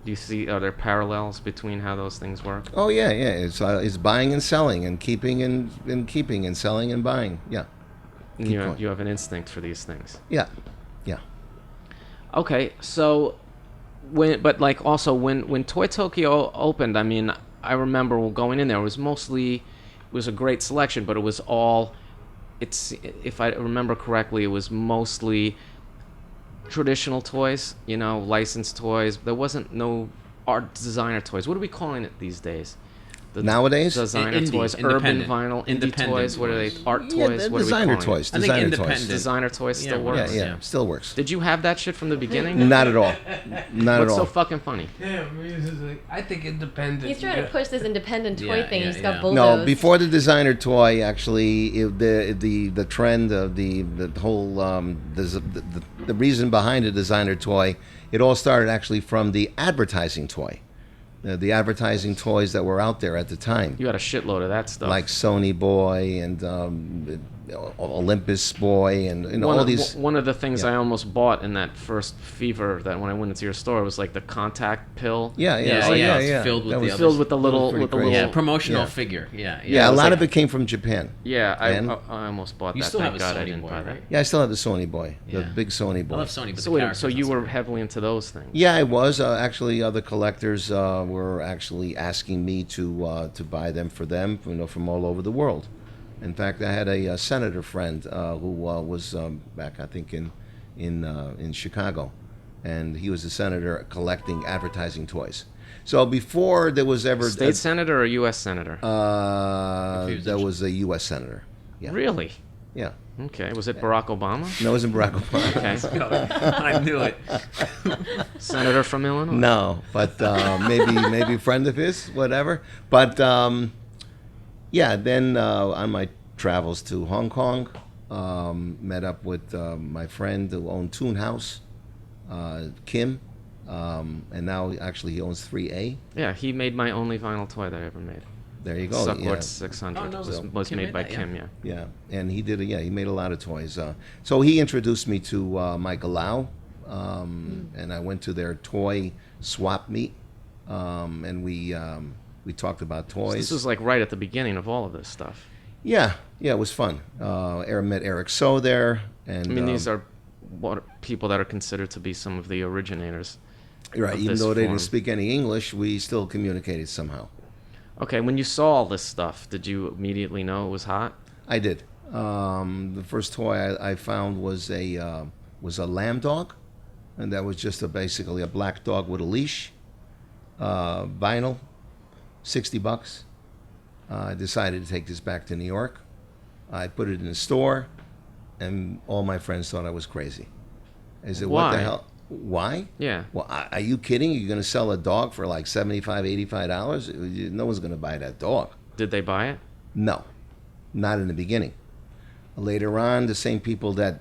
[SPEAKER 1] Do you see, are there parallels between how those things work?
[SPEAKER 2] Oh yeah, yeah. It's buying and selling and keeping and keeping and selling and buying. Yeah.
[SPEAKER 1] And
[SPEAKER 2] Keep going.
[SPEAKER 1] you have an instinct for these things.
[SPEAKER 2] Yeah. Yeah.
[SPEAKER 1] Okay, so when Toy Tokyo opened, I mean, I remember going in there. It was a great selection, but it was all. If I remember correctly, it was mostly traditional toys, licensed toys. There wasn't no art designer toys. What are we calling it these days?
[SPEAKER 2] Nowadays?
[SPEAKER 1] Designer
[SPEAKER 3] Indie,
[SPEAKER 1] toys, urban
[SPEAKER 3] independent.
[SPEAKER 1] vinyl, indie
[SPEAKER 3] Independent
[SPEAKER 1] toys. What are they?
[SPEAKER 3] toys.
[SPEAKER 1] Art
[SPEAKER 2] Yeah,
[SPEAKER 1] toys? What are we
[SPEAKER 2] designer
[SPEAKER 1] calling it?
[SPEAKER 2] toys.
[SPEAKER 3] I think
[SPEAKER 2] Designer
[SPEAKER 3] independent.
[SPEAKER 2] toys.
[SPEAKER 1] Designer toys still
[SPEAKER 3] Yeah,
[SPEAKER 1] works.
[SPEAKER 2] Yeah,
[SPEAKER 3] Yeah.
[SPEAKER 2] still works.
[SPEAKER 1] Did you have that shit from the beginning?
[SPEAKER 2] Not at all. Not
[SPEAKER 1] What's
[SPEAKER 2] at
[SPEAKER 1] so
[SPEAKER 2] all.
[SPEAKER 1] fucking funny?
[SPEAKER 5] I think independent.
[SPEAKER 4] He's trying to push this independent toy
[SPEAKER 3] Yeah,
[SPEAKER 4] thing.
[SPEAKER 3] yeah,
[SPEAKER 4] He's got
[SPEAKER 3] yeah.
[SPEAKER 4] bulldozed.
[SPEAKER 2] No, before the designer toy, actually, the trend of the whole the reason behind the designer toy, it all started actually from the advertising toy, the advertising toys that were out there at the time,
[SPEAKER 1] You had a shitload of that stuff.
[SPEAKER 2] like Sony Boy and Olympus Boy and
[SPEAKER 1] one
[SPEAKER 2] all
[SPEAKER 1] of,
[SPEAKER 2] these.
[SPEAKER 1] one of the things
[SPEAKER 2] Yeah.
[SPEAKER 1] I almost bought in that first fever that when I went into your store was like the contact pill.
[SPEAKER 2] Yeah, yeah,
[SPEAKER 3] Yeah,
[SPEAKER 2] oh,
[SPEAKER 3] yeah,
[SPEAKER 2] yeah,
[SPEAKER 3] it's
[SPEAKER 2] yeah.
[SPEAKER 3] filled with
[SPEAKER 2] That
[SPEAKER 3] the
[SPEAKER 2] was-
[SPEAKER 3] other
[SPEAKER 1] Filled with the little,
[SPEAKER 2] pretty
[SPEAKER 1] with the
[SPEAKER 2] crazy.
[SPEAKER 1] little.
[SPEAKER 3] Yeah, promotional
[SPEAKER 2] Yeah.
[SPEAKER 3] figure. Yeah,
[SPEAKER 2] Yeah,
[SPEAKER 1] it
[SPEAKER 2] a
[SPEAKER 1] was
[SPEAKER 2] lot
[SPEAKER 1] like-
[SPEAKER 2] of it came from Japan.
[SPEAKER 1] Yeah,
[SPEAKER 2] And-
[SPEAKER 1] I almost bought
[SPEAKER 3] You
[SPEAKER 1] that.
[SPEAKER 3] still
[SPEAKER 1] Thank
[SPEAKER 3] have a
[SPEAKER 1] God I
[SPEAKER 3] Sony
[SPEAKER 1] didn't
[SPEAKER 3] Boy,
[SPEAKER 1] buy that.
[SPEAKER 3] right?
[SPEAKER 2] Yeah, I still have the Sony Boy, the
[SPEAKER 3] Yeah.
[SPEAKER 2] big Sony Boy.
[SPEAKER 3] I love Sony, but
[SPEAKER 1] So
[SPEAKER 3] the
[SPEAKER 1] wait,
[SPEAKER 3] characters
[SPEAKER 1] so you
[SPEAKER 3] on
[SPEAKER 1] were
[SPEAKER 3] Sony.
[SPEAKER 1] heavily into those things?
[SPEAKER 2] Yeah, I was. Actually, other collectors were actually asking me to buy them for them, from all over the world. In fact, I had a senator friend who was back, I think, in Chicago, and he was a senator collecting advertising toys. So before there was ever
[SPEAKER 1] State senator or U.S. senator?
[SPEAKER 3] If he was
[SPEAKER 2] there
[SPEAKER 3] in-
[SPEAKER 2] was a U.S. senator. Yeah,
[SPEAKER 1] Really?
[SPEAKER 2] yeah.
[SPEAKER 1] Okay. Was it Barack Obama?
[SPEAKER 2] No, it wasn't Barack Obama.
[SPEAKER 1] Okay.
[SPEAKER 3] I knew it.
[SPEAKER 1] Senator from Illinois?
[SPEAKER 2] No, but maybe a friend of his, whatever. But yeah, then on my travels to Hong Kong, met up with my friend who owned Toon House, Kim, and now actually he owns 3A.
[SPEAKER 1] Yeah, he made my only vinyl toy that I ever made.
[SPEAKER 2] There you go.
[SPEAKER 1] SUCKLORD
[SPEAKER 2] yeah.
[SPEAKER 1] 600
[SPEAKER 3] Oh, no,
[SPEAKER 1] was
[SPEAKER 3] Kim
[SPEAKER 1] made
[SPEAKER 3] made
[SPEAKER 1] by
[SPEAKER 3] that, yeah.
[SPEAKER 1] Kim, yeah.
[SPEAKER 2] Yeah, and he did. He made a lot of toys. So he introduced me to Michael Lau, and I went to their toy swap meet, and we talked about
[SPEAKER 1] So
[SPEAKER 2] toys.
[SPEAKER 1] this was like right at the beginning of all of this stuff.
[SPEAKER 2] Yeah, it was fun. Met Eric So there, and
[SPEAKER 1] I mean, these are people that are considered to be some of the originators.
[SPEAKER 2] right.
[SPEAKER 1] of
[SPEAKER 2] Even
[SPEAKER 1] this
[SPEAKER 2] though they
[SPEAKER 1] form.
[SPEAKER 2] didn't speak any English, we still communicated somehow.
[SPEAKER 1] Okay, when you saw all this stuff, did you immediately know it was hot?
[SPEAKER 2] I did. The first toy I found was a lamb dog, and that was just basically a black dog with a leash, vinyl, $60. I decided to take this back to New York. I put it in the store, and all my friends thought I was crazy. I said, "What the
[SPEAKER 1] Why?
[SPEAKER 2] hell? Why?
[SPEAKER 1] Yeah.
[SPEAKER 2] Well, are you kidding? You're going to sell a dog for like $75, $85? No one's going to buy that dog."
[SPEAKER 1] Did they buy it?
[SPEAKER 2] No, not in the beginning. Later on, the same people that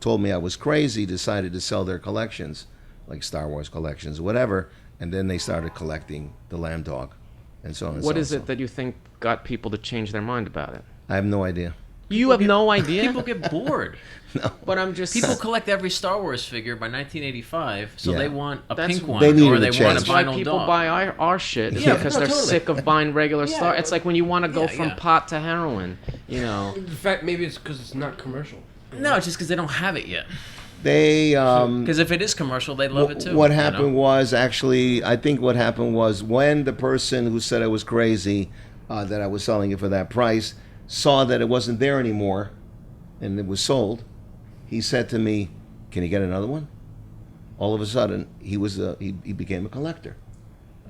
[SPEAKER 2] told me I was crazy decided to sell their collections, like Star Wars collections, whatever, and then they started collecting the lamb dog, and so on and so
[SPEAKER 1] What
[SPEAKER 2] on.
[SPEAKER 1] is it that you think got people to change their mind about it?
[SPEAKER 2] I have no idea.
[SPEAKER 1] You have no idea?
[SPEAKER 3] People get bored.
[SPEAKER 1] But I'm just...
[SPEAKER 3] People collect every Star Wars figure by 1985, so
[SPEAKER 2] Yeah.
[SPEAKER 3] they want a
[SPEAKER 1] That's-
[SPEAKER 3] pink one,
[SPEAKER 2] They needed
[SPEAKER 3] or
[SPEAKER 2] to
[SPEAKER 3] they want
[SPEAKER 2] change.
[SPEAKER 3] a
[SPEAKER 1] That's why
[SPEAKER 3] vinyl
[SPEAKER 1] people
[SPEAKER 3] dog.
[SPEAKER 1] buy our shit, is
[SPEAKER 3] Yeah,
[SPEAKER 1] because
[SPEAKER 3] no,
[SPEAKER 1] they're
[SPEAKER 3] totally.
[SPEAKER 1] sick of buying regular
[SPEAKER 3] Yeah,
[SPEAKER 1] Star... It's like when you want to go
[SPEAKER 3] Yeah,
[SPEAKER 1] from
[SPEAKER 3] yeah.
[SPEAKER 1] pot to heroin, you know.
[SPEAKER 5] In fact, maybe it's because it's not commercial.
[SPEAKER 3] No, it's just because they don't have it yet.
[SPEAKER 2] They
[SPEAKER 3] Because if it is commercial, they love it too.
[SPEAKER 2] What
[SPEAKER 3] you know?
[SPEAKER 2] happened was actually, I think what happened was when the person who said I was crazy, that I was selling it for that price, saw that it wasn't there anymore, and it was sold, he said to me, "Can you get another one?" All of a sudden, he became a collector,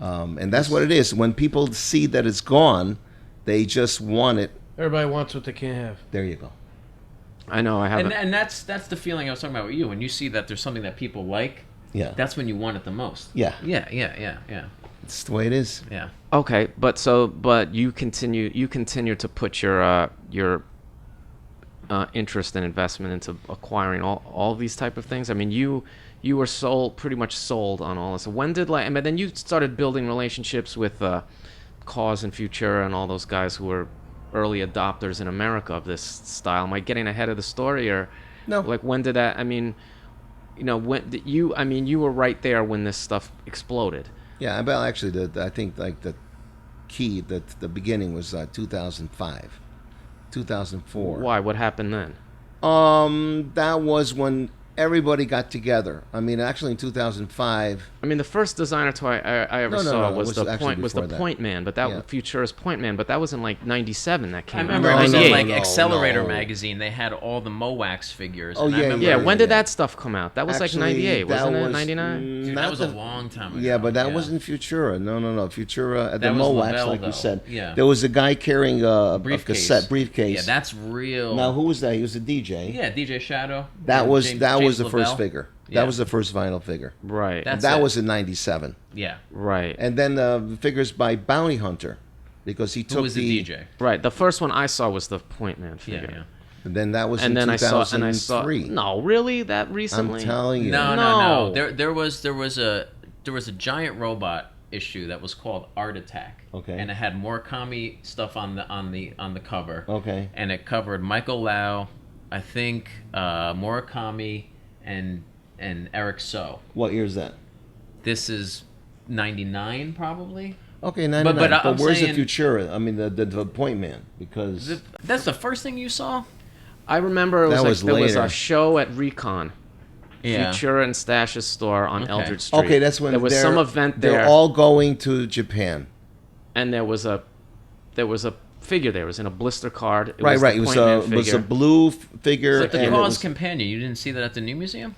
[SPEAKER 2] and that's what it is. When people see that it's gone, they just want it.
[SPEAKER 5] Everybody wants what they can't have.
[SPEAKER 2] There you go.
[SPEAKER 1] I know I haven't.
[SPEAKER 3] And that's the feeling I was talking about with you. When you see that there's something that people like,
[SPEAKER 2] Yeah.
[SPEAKER 3] that's when you want it the most.
[SPEAKER 2] Yeah.
[SPEAKER 3] Yeah.
[SPEAKER 2] It's the way it is.
[SPEAKER 3] Yeah.
[SPEAKER 1] Okay, but you continue to put your interest and investment into acquiring all these type of things. I mean, you were pretty much sold on all this. When did I mean, then you started building relationships with Cause and Futura and all those guys who were early adopters in America of this style. Am I getting ahead of the story, or
[SPEAKER 2] No.
[SPEAKER 1] like when did that? I mean, when did you? I mean, you were right there when this stuff exploded.
[SPEAKER 2] Yeah, well, actually, I think like the key, the beginning was 2005, 2004.
[SPEAKER 1] Why? What happened then?
[SPEAKER 2] That was when everybody got together. I mean, actually, in 2005.
[SPEAKER 1] I mean, the first designer toy I ever saw
[SPEAKER 2] No,
[SPEAKER 1] was
[SPEAKER 2] it was
[SPEAKER 1] the
[SPEAKER 2] actually
[SPEAKER 1] Point
[SPEAKER 2] before that.
[SPEAKER 1] Point Man, but that
[SPEAKER 2] Yeah.
[SPEAKER 1] Futura's Point Man, but that was in like '97 that
[SPEAKER 3] I
[SPEAKER 1] came out.
[SPEAKER 3] remember
[SPEAKER 2] No,
[SPEAKER 3] it was
[SPEAKER 2] no,
[SPEAKER 3] in,
[SPEAKER 2] no,
[SPEAKER 3] like
[SPEAKER 2] no,
[SPEAKER 3] Accelerator
[SPEAKER 2] no.
[SPEAKER 3] magazine. They had all the Mowax figures.
[SPEAKER 2] Oh,
[SPEAKER 3] and I
[SPEAKER 2] yeah,
[SPEAKER 3] remember
[SPEAKER 1] Yeah, when did
[SPEAKER 2] yeah.
[SPEAKER 1] that stuff come out? That was
[SPEAKER 2] Actually,
[SPEAKER 1] like '98,
[SPEAKER 2] that
[SPEAKER 1] wasn't it?
[SPEAKER 2] was,
[SPEAKER 1] '99.
[SPEAKER 3] Dude,
[SPEAKER 2] not
[SPEAKER 3] that was a
[SPEAKER 2] the-
[SPEAKER 3] long time ago.
[SPEAKER 2] Yeah, but that wasn't Futura. No. Futura at the
[SPEAKER 3] That was
[SPEAKER 2] Mowax,
[SPEAKER 3] Lavelle,
[SPEAKER 2] like
[SPEAKER 3] though.
[SPEAKER 2] you said.
[SPEAKER 3] Yeah.
[SPEAKER 2] There was a guy carrying a
[SPEAKER 3] Briefcase.
[SPEAKER 2] cassette briefcase.
[SPEAKER 3] Yeah, that's real.
[SPEAKER 2] Now, who was that? He was a DJ.
[SPEAKER 3] Yeah, DJ Shadow.
[SPEAKER 2] That
[SPEAKER 3] and
[SPEAKER 2] was
[SPEAKER 3] James
[SPEAKER 2] the first
[SPEAKER 3] Lavelle.
[SPEAKER 2] figure.
[SPEAKER 3] Yeah.
[SPEAKER 2] That was the first vinyl figure.
[SPEAKER 1] Right.
[SPEAKER 3] That's
[SPEAKER 2] that
[SPEAKER 3] it.
[SPEAKER 2] was in '97.
[SPEAKER 3] Yeah.
[SPEAKER 1] Right.
[SPEAKER 2] And then figures by Bounty Hunter, because he
[SPEAKER 3] Who
[SPEAKER 2] took
[SPEAKER 3] was the DJ?
[SPEAKER 1] Right. The first one I saw was the Point Man
[SPEAKER 3] Yeah,
[SPEAKER 1] figure.
[SPEAKER 3] yeah.
[SPEAKER 2] And then that was
[SPEAKER 1] And
[SPEAKER 2] in
[SPEAKER 1] then I
[SPEAKER 2] 2003.
[SPEAKER 1] saw. No, really? That
[SPEAKER 2] I'm
[SPEAKER 1] recently?
[SPEAKER 2] telling you.
[SPEAKER 3] No.
[SPEAKER 1] No.
[SPEAKER 3] There was a giant robot issue that was called Art Attack.
[SPEAKER 2] Okay.
[SPEAKER 3] And it had Murakami stuff on the cover.
[SPEAKER 2] Okay.
[SPEAKER 3] And it covered Michael Lau, I think Murakami, and Eric So.
[SPEAKER 2] What year is that?
[SPEAKER 3] This is '99 probably.
[SPEAKER 2] Okay, 99.
[SPEAKER 3] But I'm
[SPEAKER 2] where's
[SPEAKER 3] saying-
[SPEAKER 2] the Futura? I mean, the Point Man, because
[SPEAKER 3] That's the first thing you saw.
[SPEAKER 1] I remember it was
[SPEAKER 2] That
[SPEAKER 1] like
[SPEAKER 2] was
[SPEAKER 1] there was
[SPEAKER 2] later.
[SPEAKER 1] a show at Recon,
[SPEAKER 3] Yeah.
[SPEAKER 1] Futura and Stash's store on
[SPEAKER 3] Okay.
[SPEAKER 1] Eldridge Street.
[SPEAKER 2] okay, that's when
[SPEAKER 1] there was some event there,
[SPEAKER 2] They're all going to Japan.
[SPEAKER 1] and there was a figure there. It was in a blister card. It
[SPEAKER 2] Right.
[SPEAKER 1] was
[SPEAKER 2] It
[SPEAKER 1] the
[SPEAKER 2] was
[SPEAKER 1] Point Man
[SPEAKER 2] a
[SPEAKER 1] figure.
[SPEAKER 2] blue figure.
[SPEAKER 3] Like the
[SPEAKER 2] and it
[SPEAKER 3] Cause
[SPEAKER 2] was-
[SPEAKER 3] Companion. You didn't see that at the new museum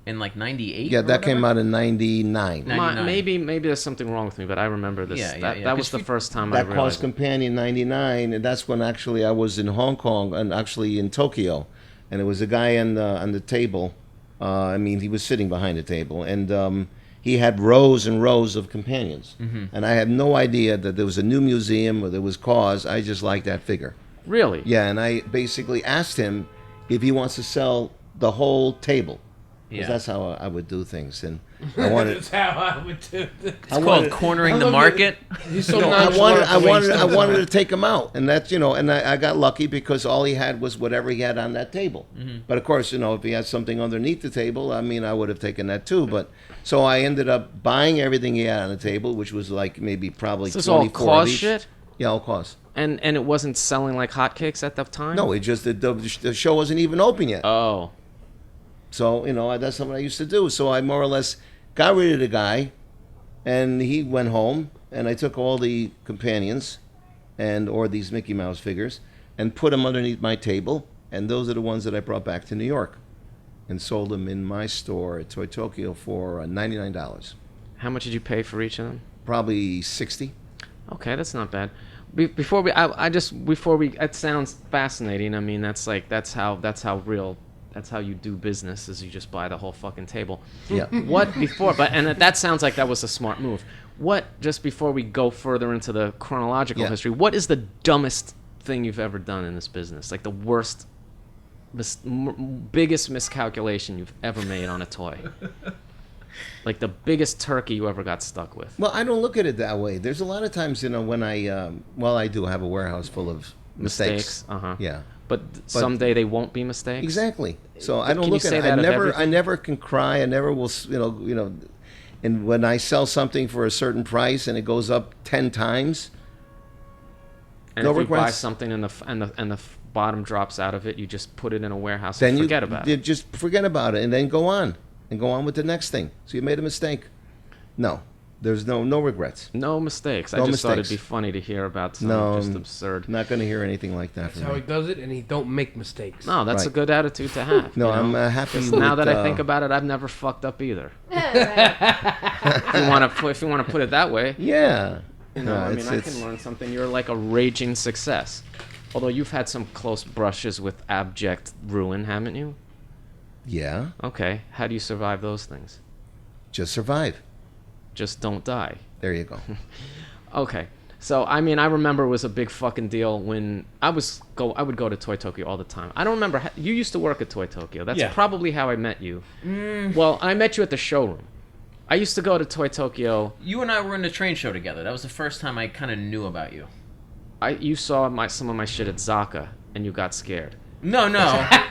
[SPEAKER 3] in like '98.
[SPEAKER 2] yeah, that came out in '99.
[SPEAKER 3] 99.
[SPEAKER 1] Maybe there's something wrong with me, but I remember this.
[SPEAKER 3] Yeah,
[SPEAKER 1] that
[SPEAKER 3] yeah.
[SPEAKER 1] that was
[SPEAKER 3] 'Cause
[SPEAKER 1] the first time I
[SPEAKER 2] That Cause
[SPEAKER 1] realized.
[SPEAKER 2] Companion '99, and that's when actually I was in Hong Kong and actually in Tokyo, and there was a guy on the table. I mean, he was sitting behind the table, and he had rows and rows of companions, and I had no idea that there was a new museum or there was Cause. I just liked that figure.
[SPEAKER 1] Really?
[SPEAKER 2] Yeah, and I basically asked him if he wants to sell the whole table. 'Cause
[SPEAKER 3] Yeah.
[SPEAKER 2] that's how I would do things, and I wanted.
[SPEAKER 5] That's how I would do it.
[SPEAKER 3] It's called cornering
[SPEAKER 5] I
[SPEAKER 3] the
[SPEAKER 5] love
[SPEAKER 3] market.
[SPEAKER 5] He's so
[SPEAKER 2] No, I
[SPEAKER 5] nonchalant
[SPEAKER 2] wanted,
[SPEAKER 5] the
[SPEAKER 2] I
[SPEAKER 5] way he
[SPEAKER 2] wanted, I
[SPEAKER 5] steps
[SPEAKER 2] wanted
[SPEAKER 5] on
[SPEAKER 2] to
[SPEAKER 5] it.
[SPEAKER 2] take him out, and that's and I got lucky because all he had was whatever he had on that table. But of course, if he had something underneath the table, I mean, I would have taken that too. But so I ended up buying everything he had on the table, which was like maybe probably
[SPEAKER 1] This is all
[SPEAKER 2] 24 of
[SPEAKER 1] Cause
[SPEAKER 2] each.
[SPEAKER 1] shit,
[SPEAKER 2] Yeah, all Cause.
[SPEAKER 1] and it wasn't selling like hotcakes at the time.
[SPEAKER 2] No, it just the show wasn't even open yet.
[SPEAKER 1] Oh.
[SPEAKER 2] So, that's something I used to do. So I more or less got rid of the guy, and he went home, and I took all the companions or these Mickey Mouse figures and put them underneath my table, and those are the ones that I brought back to New York and sold them in my store at Toy Tokyo for $99.
[SPEAKER 1] How much did you pay for each of them?
[SPEAKER 2] Probably 60.
[SPEAKER 1] Okay, that's not bad. Before we, it sounds fascinating. I mean, that's how you do business, is you just buy the whole fucking table.
[SPEAKER 2] Yeah.
[SPEAKER 1] That sounds like that was a smart move. Just before we go further into the chronological
[SPEAKER 2] Yeah.
[SPEAKER 1] history, what is the dumbest thing you've ever done in this business? Like the worst, biggest miscalculation you've ever made on a toy? Like the biggest turkey you ever got stuck with?
[SPEAKER 2] Well, I don't look at it that way. There's a lot of times, when I do have a warehouse full of mistakes.
[SPEAKER 1] Uh-huh.
[SPEAKER 2] Yeah.
[SPEAKER 1] But someday they won't be mistakes?
[SPEAKER 2] Exactly. So I don't
[SPEAKER 1] Can you
[SPEAKER 2] look at
[SPEAKER 1] say
[SPEAKER 2] it.
[SPEAKER 1] that of
[SPEAKER 2] I
[SPEAKER 1] everything?
[SPEAKER 2] never can cry. I never will. And when I sell something for a certain price and it goes up 10 times,
[SPEAKER 1] And
[SPEAKER 2] no
[SPEAKER 1] if you buy
[SPEAKER 2] regrets.
[SPEAKER 1] something and the bottom drops out of it, you just put it in a warehouse
[SPEAKER 2] then
[SPEAKER 1] and
[SPEAKER 2] you
[SPEAKER 1] forget about it.
[SPEAKER 2] just forget about it and then go on with the next thing. So you made a mistake. No, there's no regrets.
[SPEAKER 1] No mistakes. I
[SPEAKER 2] No
[SPEAKER 1] just thought it'd
[SPEAKER 2] mistakes.
[SPEAKER 1] be funny to hear about something
[SPEAKER 2] No,
[SPEAKER 1] just absurd.
[SPEAKER 2] I'm not going to hear anything like that
[SPEAKER 5] That's
[SPEAKER 2] from
[SPEAKER 5] how he
[SPEAKER 2] me.
[SPEAKER 5] does it, and he don't make mistakes.
[SPEAKER 1] No, that's a
[SPEAKER 2] Right.
[SPEAKER 1] good attitude to have.
[SPEAKER 2] No,
[SPEAKER 1] you know?
[SPEAKER 2] I'm happy.
[SPEAKER 1] Now
[SPEAKER 2] with,
[SPEAKER 1] that I think about it, I've never fucked up either.
[SPEAKER 4] Right.
[SPEAKER 1] If you want to put it that way,
[SPEAKER 2] yeah.
[SPEAKER 1] you know.
[SPEAKER 2] No,
[SPEAKER 1] I mean, I can learn something. You're like a raging success. Although you've had some close brushes with abject ruin, haven't you?
[SPEAKER 2] Yeah,
[SPEAKER 1] Okay. How do you survive those things?
[SPEAKER 2] just survive.
[SPEAKER 1] Just don't die.
[SPEAKER 2] There you go.
[SPEAKER 1] Okay. So, I mean, I remember it was a big fucking deal when I would go to Toy Tokyo all the time. I don't remember. You used to work at Toy Tokyo. That's
[SPEAKER 5] Yeah.
[SPEAKER 1] probably how I met you. Well, I met you at the showroom. I used to go to Toy Tokyo.
[SPEAKER 3] You and I were in a train show together. That was the first time I kind of knew about you.
[SPEAKER 1] You saw some of my shit at Zaka, and you got scared.
[SPEAKER 3] No.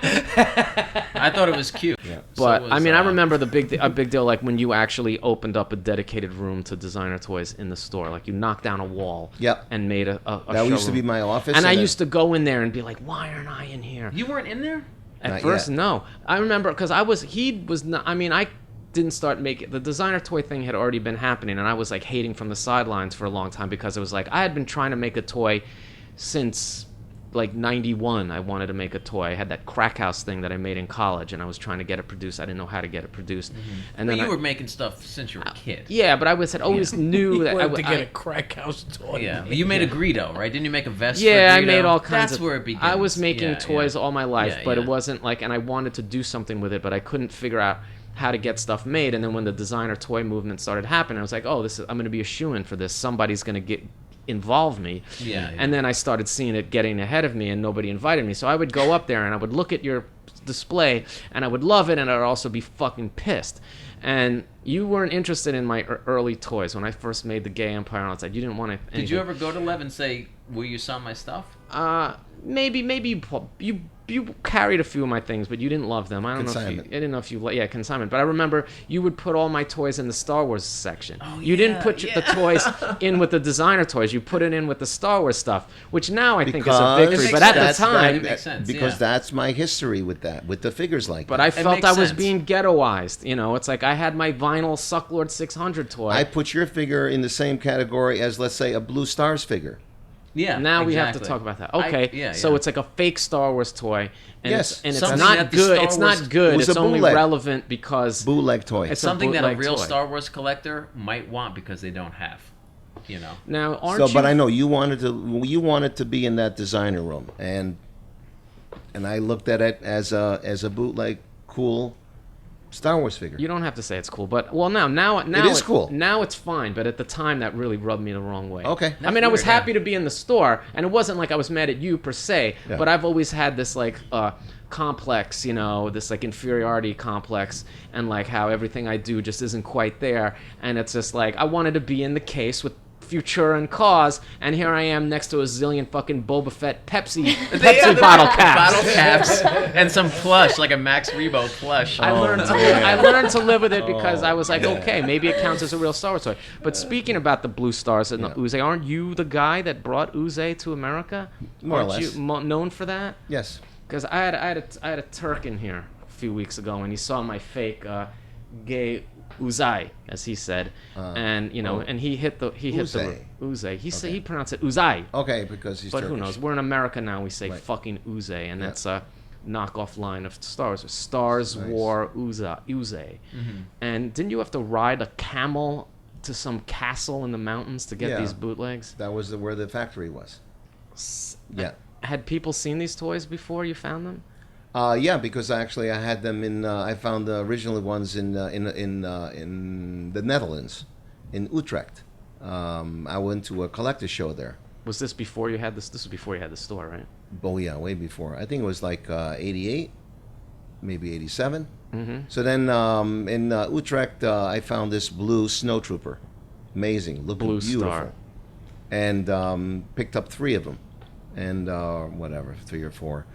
[SPEAKER 3] I thought it was cute. Yeah.
[SPEAKER 1] But I mean, I remember a big deal like when you actually opened up a dedicated room to designer toys in the store. Like you knocked down a wall.
[SPEAKER 2] Yep.
[SPEAKER 1] And made a
[SPEAKER 2] That used to be
[SPEAKER 1] showroom.
[SPEAKER 2] my office.
[SPEAKER 1] And I
[SPEAKER 2] then-
[SPEAKER 1] used to go in there and be like, why aren't I in here?
[SPEAKER 3] You weren't in there?
[SPEAKER 1] At
[SPEAKER 2] Not
[SPEAKER 1] first,
[SPEAKER 2] yet.
[SPEAKER 1] no. I remember because he was not. I mean, I didn't start making the designer toy thing had already been happening, and I was like hating from the sidelines for a long time because it was like I had been trying to make a toy since like 91. I wanted to make a toy. I had that crack house thing that I made in college, and I was trying to get it produced. I didn't know how to get it produced, and
[SPEAKER 3] But
[SPEAKER 1] then
[SPEAKER 3] you were making stuff since you were a kid.
[SPEAKER 1] yeah, but I always knew that
[SPEAKER 5] to get a crack house toy.
[SPEAKER 3] Yeah, but you made a Greedo, right? Didn't you make a vest?
[SPEAKER 1] Yeah,
[SPEAKER 3] for
[SPEAKER 1] I
[SPEAKER 3] Greedo?
[SPEAKER 1] made all kinds
[SPEAKER 3] That's
[SPEAKER 1] of.
[SPEAKER 3] where it begins.
[SPEAKER 1] I was making
[SPEAKER 3] Yeah,
[SPEAKER 1] toys
[SPEAKER 3] yeah.
[SPEAKER 1] all my life,
[SPEAKER 3] Yeah,
[SPEAKER 1] but
[SPEAKER 3] yeah.
[SPEAKER 1] it wasn't like, and I wanted to do something with it, but I couldn't figure out how to get stuff made. And then when the designer toy movement started happening, I was like, oh, I'm going to be a shoo-in for this. Somebody's going to involve me.
[SPEAKER 3] Yeah, yeah.
[SPEAKER 1] And then I started seeing it getting ahead of me, and nobody invited me. So I would go up there and I would look at your display, and I would love it, and I'd also be fucking pissed. And you weren't interested in my early toys when I first made the Gay Empire outside. You didn't want to.
[SPEAKER 3] Did you ever go to Lev and say, "Will you sell my stuff"?
[SPEAKER 1] Maybe you carried a few of my things, but you didn't love them. I don't know if
[SPEAKER 2] Consignment.
[SPEAKER 1] I didn't know if you yeah, consignment. But I remember you would put all my toys in the Star Wars section.
[SPEAKER 3] Oh,
[SPEAKER 1] You didn't
[SPEAKER 3] yeah,
[SPEAKER 1] put
[SPEAKER 3] yeah.
[SPEAKER 1] the toys in with the designer toys. You put it in with the Star Wars stuff, which now I think is a
[SPEAKER 2] Because
[SPEAKER 1] victory.
[SPEAKER 3] makes
[SPEAKER 1] But at the
[SPEAKER 3] sense.
[SPEAKER 1] time,
[SPEAKER 3] It makes sense,
[SPEAKER 2] because
[SPEAKER 3] yeah.
[SPEAKER 2] that's my history with that, with the figures like
[SPEAKER 1] but
[SPEAKER 2] that.
[SPEAKER 1] I felt
[SPEAKER 3] makes
[SPEAKER 1] I was
[SPEAKER 3] sense.
[SPEAKER 1] being ghettoized. You know, it's like I had my vinyl SUCKLORD 600 toy.
[SPEAKER 2] I put your figure in the same category as, let's say, a Blue Stars figure.
[SPEAKER 3] Yeah.
[SPEAKER 1] Now we have to
[SPEAKER 3] exactly.
[SPEAKER 1] talk about that. Okay,
[SPEAKER 3] yeah,
[SPEAKER 1] so
[SPEAKER 3] yeah.
[SPEAKER 1] it's like a fake Star Wars toy, and
[SPEAKER 2] Yes.
[SPEAKER 1] it's, and it's
[SPEAKER 3] Something
[SPEAKER 1] not
[SPEAKER 3] that the
[SPEAKER 1] good.
[SPEAKER 3] Star
[SPEAKER 1] It's
[SPEAKER 3] Wars-
[SPEAKER 1] not good.
[SPEAKER 2] It was
[SPEAKER 1] It's
[SPEAKER 2] a
[SPEAKER 1] only
[SPEAKER 2] bootleg.
[SPEAKER 1] relevant because
[SPEAKER 2] Bootleg toy.
[SPEAKER 1] It's a
[SPEAKER 3] something that a
[SPEAKER 1] bootleg
[SPEAKER 3] real
[SPEAKER 1] toy.
[SPEAKER 3] Star Wars collector might want because they don't have. You know.
[SPEAKER 1] now aren't
[SPEAKER 2] So,
[SPEAKER 1] you?
[SPEAKER 2] but I know you wanted to be in that designer room, and I looked at it as a bootleg, cool Star Wars figure.
[SPEAKER 1] You don't have to say it's cool, but well, now
[SPEAKER 2] It is cool.
[SPEAKER 1] Now it's fine, but at the time that really rubbed me the wrong way.
[SPEAKER 2] Okay.
[SPEAKER 1] I mean, I was
[SPEAKER 3] weird, yeah.
[SPEAKER 1] happy to be in the store, and it wasn't like I was mad at you per se,
[SPEAKER 2] Yeah.
[SPEAKER 1] but I've always had this like complex, you know, this like inferiority complex, and like how everything I do just isn't quite there, and it's just like I wanted to be in the case with Futura and Cause, and here I am next to a zillion fucking Boba Fett Pepsi bottle caps.
[SPEAKER 3] Bottle caps and some plush, like a Max Rebo plush.
[SPEAKER 1] I learned to live with it because I was like, okay, maybe it counts as a real Star Wars toy. But speaking about the Blue Stars and the Uze, aren't you the guy that brought Uze to America?
[SPEAKER 2] More or
[SPEAKER 1] Aren't
[SPEAKER 2] less.
[SPEAKER 1] you known for that?
[SPEAKER 2] Yes.
[SPEAKER 1] Because I had a Turk in here a few weeks ago, and he saw my fake gay Uzai, as he said, and you know, and he hit the
[SPEAKER 2] Uze.
[SPEAKER 1] Uze. He said he pronounced it Uzai.
[SPEAKER 2] Okay, because he's
[SPEAKER 1] But
[SPEAKER 2] Turkish.
[SPEAKER 1] who knows? We're in America now. We say
[SPEAKER 2] Right.
[SPEAKER 1] fucking Uze, and that's a knockoff line of Star Wars. Stars
[SPEAKER 2] Nice.
[SPEAKER 1] War Uze. And didn't you have to ride a camel to some castle in the mountains to get
[SPEAKER 2] Yeah.
[SPEAKER 1] these bootlegs?
[SPEAKER 2] That was where the factory was. Yeah.
[SPEAKER 1] Had people seen these toys before you found them?
[SPEAKER 2] Yeah, because actually I had them in. I found the original ones in the Netherlands, in Utrecht. I went to a collector show there.
[SPEAKER 1] Was this before you had this? This was before you had the store, right?
[SPEAKER 2] Oh yeah, way before. I think it was like 88, maybe 87.
[SPEAKER 1] Mm-hmm.
[SPEAKER 2] So then in Utrecht, I found this blue snow trooper, amazing, looking
[SPEAKER 1] Blue
[SPEAKER 2] beautiful,
[SPEAKER 1] Star.
[SPEAKER 2] and picked up 3 of them, and whatever, 3 or 4.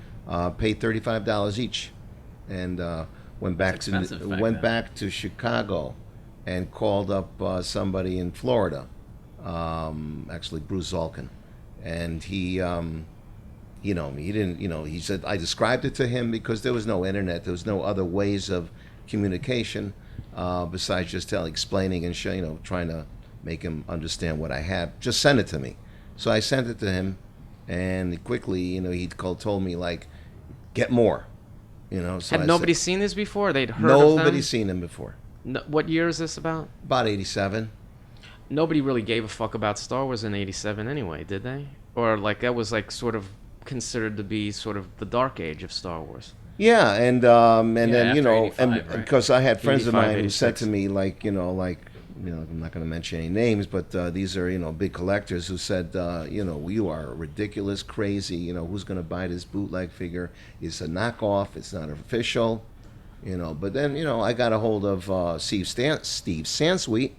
[SPEAKER 2] Paid $35 each, and went back
[SPEAKER 3] It's expensive back
[SPEAKER 2] went
[SPEAKER 3] then.
[SPEAKER 2] back to Chicago, and called up somebody in Florida, actually Bruce Zalkin, and he. He didn't, he said, I described it to him because there was no internet. There was no other ways of communication besides just explaining and trying to make him understand what I had. Just send it to me. So I sent it to him, and quickly, he told me, like, get more. So
[SPEAKER 1] Had
[SPEAKER 2] I
[SPEAKER 1] nobody
[SPEAKER 2] said,
[SPEAKER 1] seen these before? They'd heard of them?
[SPEAKER 2] nobody's seen them before.
[SPEAKER 1] No, what year is this about?
[SPEAKER 2] About 87.
[SPEAKER 1] Nobody really gave a fuck about Star Wars in '87 anyway, did they? Or like that was like sort of considered to be sort of the dark age of Star Wars.
[SPEAKER 2] Yeah, and then
[SPEAKER 3] after
[SPEAKER 2] and
[SPEAKER 3] 85, right?
[SPEAKER 2] because I had friends of
[SPEAKER 1] 85,
[SPEAKER 2] mine who said
[SPEAKER 1] 86.
[SPEAKER 2] to me I'm not going to mention any names, but these are big collectors who said you are ridiculous, crazy. Who's going to buy this bootleg figure? It's a knockoff. It's not official. But then I got a hold of Steve Sansweet,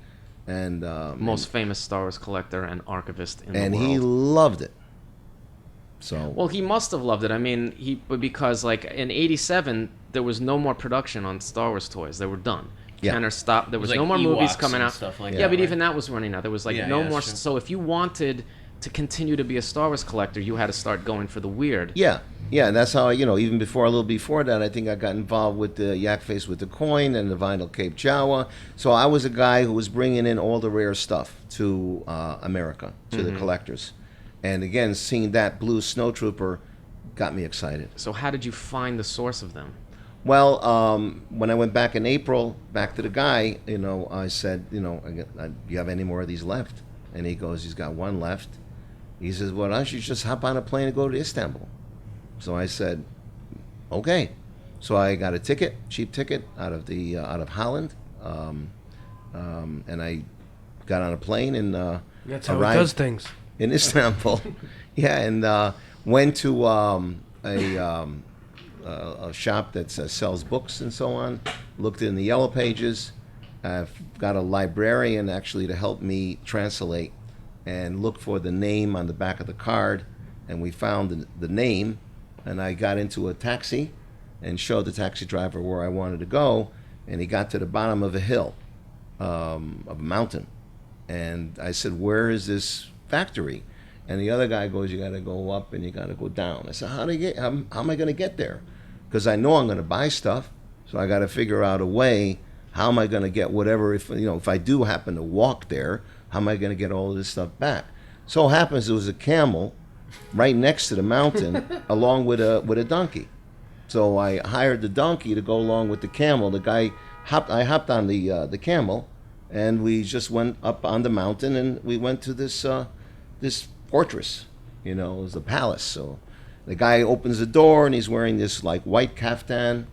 [SPEAKER 2] and
[SPEAKER 1] Most famous Star Wars collector and archivist in
[SPEAKER 2] and
[SPEAKER 1] the world.
[SPEAKER 2] he loved it. So
[SPEAKER 1] Well, he must have loved it. I mean, because like in '87 there was no more production on Star Wars toys. They were done.
[SPEAKER 2] Yeah.
[SPEAKER 1] Kenner stopped. There was
[SPEAKER 3] like
[SPEAKER 1] no more movies
[SPEAKER 3] Ewoks
[SPEAKER 1] coming
[SPEAKER 3] and
[SPEAKER 1] out.
[SPEAKER 3] stuff like
[SPEAKER 1] yeah,
[SPEAKER 3] that,
[SPEAKER 1] but
[SPEAKER 3] right?
[SPEAKER 1] even that was running out. There was like
[SPEAKER 3] Yeah,
[SPEAKER 1] no
[SPEAKER 3] yeah,
[SPEAKER 1] more.
[SPEAKER 3] sure.
[SPEAKER 1] So if you wanted to continue to be a Star Wars collector, you had to start going for the weird.
[SPEAKER 2] yeah, and that's how even a little before that, I think I got involved with the Yak Face with the Coin and the Vinyl Cape Jawa. So I was a guy who was bringing in all the rare stuff to America, to the collectors. And again, seeing that blue snowtrooper got me excited.
[SPEAKER 1] So how did you find the source of them?
[SPEAKER 2] Well, when I went back in April, back to the guy, I said, do you have any more of these left? And he goes, he's got one left. He says, well, why don't you just hop on a plane and go to Istanbul? So I said, okay. So I got a ticket, cheap ticket, out of Holland, and I got on a plane and
[SPEAKER 5] That's how it
[SPEAKER 2] arrived
[SPEAKER 5] does things.
[SPEAKER 2] in Istanbul. Yeah, and went to a shop that sells books and so on. Looked in the yellow pages. I've got a librarian actually to help me translate and look for the name on the back of the card. And we found the name. And I got into a taxi and showed the taxi driver where I wanted to go. And he got to the bottom of a hill, of a mountain. And I said, where is this factory? And the other guy goes, you got to go up and you got to go down. I said, how am I going to get there? Because I know I'm going to buy stuff. So I got to figure out a way. How am I going to get whatever, if I do happen to walk there, how am I going to get all of this stuff back? So it happens there was a camel right next to the mountain along with a donkey. So I hired the donkey to go along with the camel. The guy I hopped on the camel, and we just went up on the mountain, and we went to this fortress. It was the palace. So the guy opens the door, and he's wearing this like white kaftan,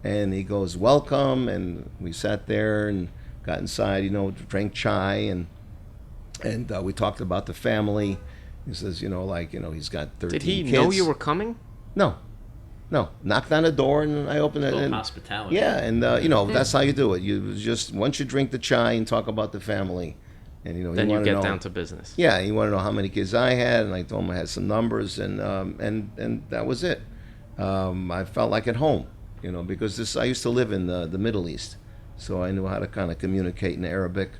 [SPEAKER 2] and he goes, welcome, and we sat there and got inside, drank chai, and we talked about the family. He says, he's got 13
[SPEAKER 1] Did he
[SPEAKER 2] kids.
[SPEAKER 1] know you were coming?
[SPEAKER 2] No. Knocked on the door, and I opened it.
[SPEAKER 3] Little
[SPEAKER 2] And,
[SPEAKER 3] hospitality.
[SPEAKER 2] yeah, and that's how you do it. You just once you drink the chai and talk about the family, and
[SPEAKER 1] Then you
[SPEAKER 2] wanna
[SPEAKER 1] get
[SPEAKER 2] know,
[SPEAKER 1] down to business.
[SPEAKER 2] Yeah, you want to know how many kids I had, and I told him I had some numbers, and that was it. I felt like at home, because I used to live in the Middle East, so I knew how to kind of communicate in Arabic.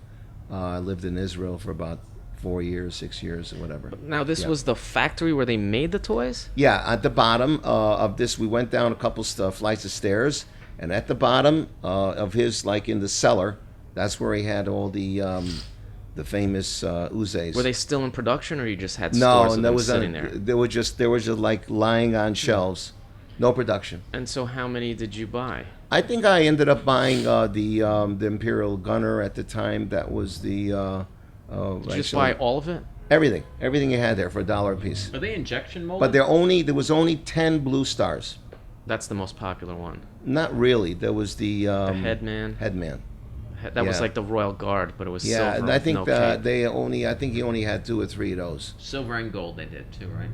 [SPEAKER 2] I lived in Israel for about 4 years, 6 years, or whatever.
[SPEAKER 1] Now this
[SPEAKER 2] Yeah.
[SPEAKER 1] was the factory where they made the toys?
[SPEAKER 2] Yeah, at the bottom of this, we went down a couple flights of stairs, and at the bottom of his, like in the cellar, that's where he had all the famous Uzes.
[SPEAKER 1] Were they still in production, or you just had
[SPEAKER 2] No,
[SPEAKER 1] stores of
[SPEAKER 2] and
[SPEAKER 1] them sitting there?
[SPEAKER 2] they were just like lying on shelves, no production.
[SPEAKER 1] And so how many did you buy?
[SPEAKER 2] I think I ended up buying the Imperial Gunner at the time. That was the
[SPEAKER 1] Did you just buy all of it?
[SPEAKER 2] everything you had there for $1 a piece.
[SPEAKER 3] Are they injection molded?
[SPEAKER 2] But there was only 10 blue stars.
[SPEAKER 1] That's the most popular one.
[SPEAKER 2] Not really. There was the
[SPEAKER 1] Headman.
[SPEAKER 2] Headman.
[SPEAKER 1] That was
[SPEAKER 2] yeah.
[SPEAKER 1] like the Royal Guard, but it was
[SPEAKER 2] Yeah,
[SPEAKER 1] silver.
[SPEAKER 2] and I think
[SPEAKER 1] no cape.
[SPEAKER 2] I think he only had 2 or 3 of those.
[SPEAKER 3] Silver and gold they did too, right?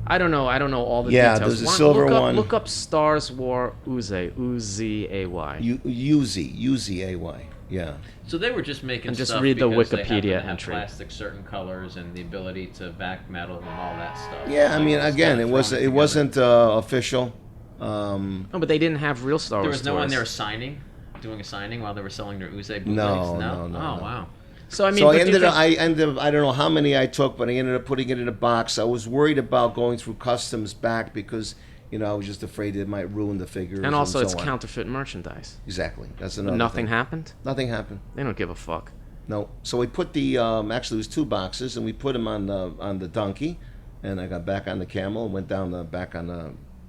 [SPEAKER 1] I don't know all the
[SPEAKER 2] Yeah,
[SPEAKER 1] details.
[SPEAKER 2] there's a silver one.
[SPEAKER 1] Look up Stars War Uze, U-Z-A-Y.
[SPEAKER 2] U-Z-A-Y. Yeah.
[SPEAKER 3] So they were just making
[SPEAKER 1] And just
[SPEAKER 3] stuff
[SPEAKER 1] read the
[SPEAKER 3] because they happen
[SPEAKER 1] Wikipedia
[SPEAKER 3] to have
[SPEAKER 1] entry.
[SPEAKER 3] plastic certain colors and the ability to back metal and all that stuff.
[SPEAKER 2] Yeah, I
[SPEAKER 3] Like,
[SPEAKER 2] mean,
[SPEAKER 3] just
[SPEAKER 2] again,
[SPEAKER 3] kinda
[SPEAKER 2] it
[SPEAKER 3] throwing
[SPEAKER 2] wasn't
[SPEAKER 3] together.
[SPEAKER 2] official.
[SPEAKER 1] No, but they didn't have real Star
[SPEAKER 3] There
[SPEAKER 1] Wars
[SPEAKER 3] was no one
[SPEAKER 1] toys.
[SPEAKER 3] there doing a signing while they were selling their Uze bootlegs?
[SPEAKER 2] No.
[SPEAKER 3] Oh,
[SPEAKER 2] no.
[SPEAKER 3] wow.
[SPEAKER 1] So I mean,
[SPEAKER 2] So
[SPEAKER 1] but
[SPEAKER 2] I
[SPEAKER 1] do you
[SPEAKER 2] ended up,
[SPEAKER 1] think-
[SPEAKER 2] I don't know how many I took, but I ended up putting it in a box. I was worried about going through customs back because, I was just afraid it might ruin the figures.
[SPEAKER 1] and also
[SPEAKER 2] so
[SPEAKER 1] it's
[SPEAKER 2] on.
[SPEAKER 1] counterfeit merchandise.
[SPEAKER 2] Exactly. That's another
[SPEAKER 1] Nothing
[SPEAKER 2] thing.
[SPEAKER 1] happened.
[SPEAKER 2] Nothing happened.
[SPEAKER 1] They don't give a fuck.
[SPEAKER 2] No. So we put the actually it was 2 boxes, and we put them on the donkey, and I got back on the camel and went down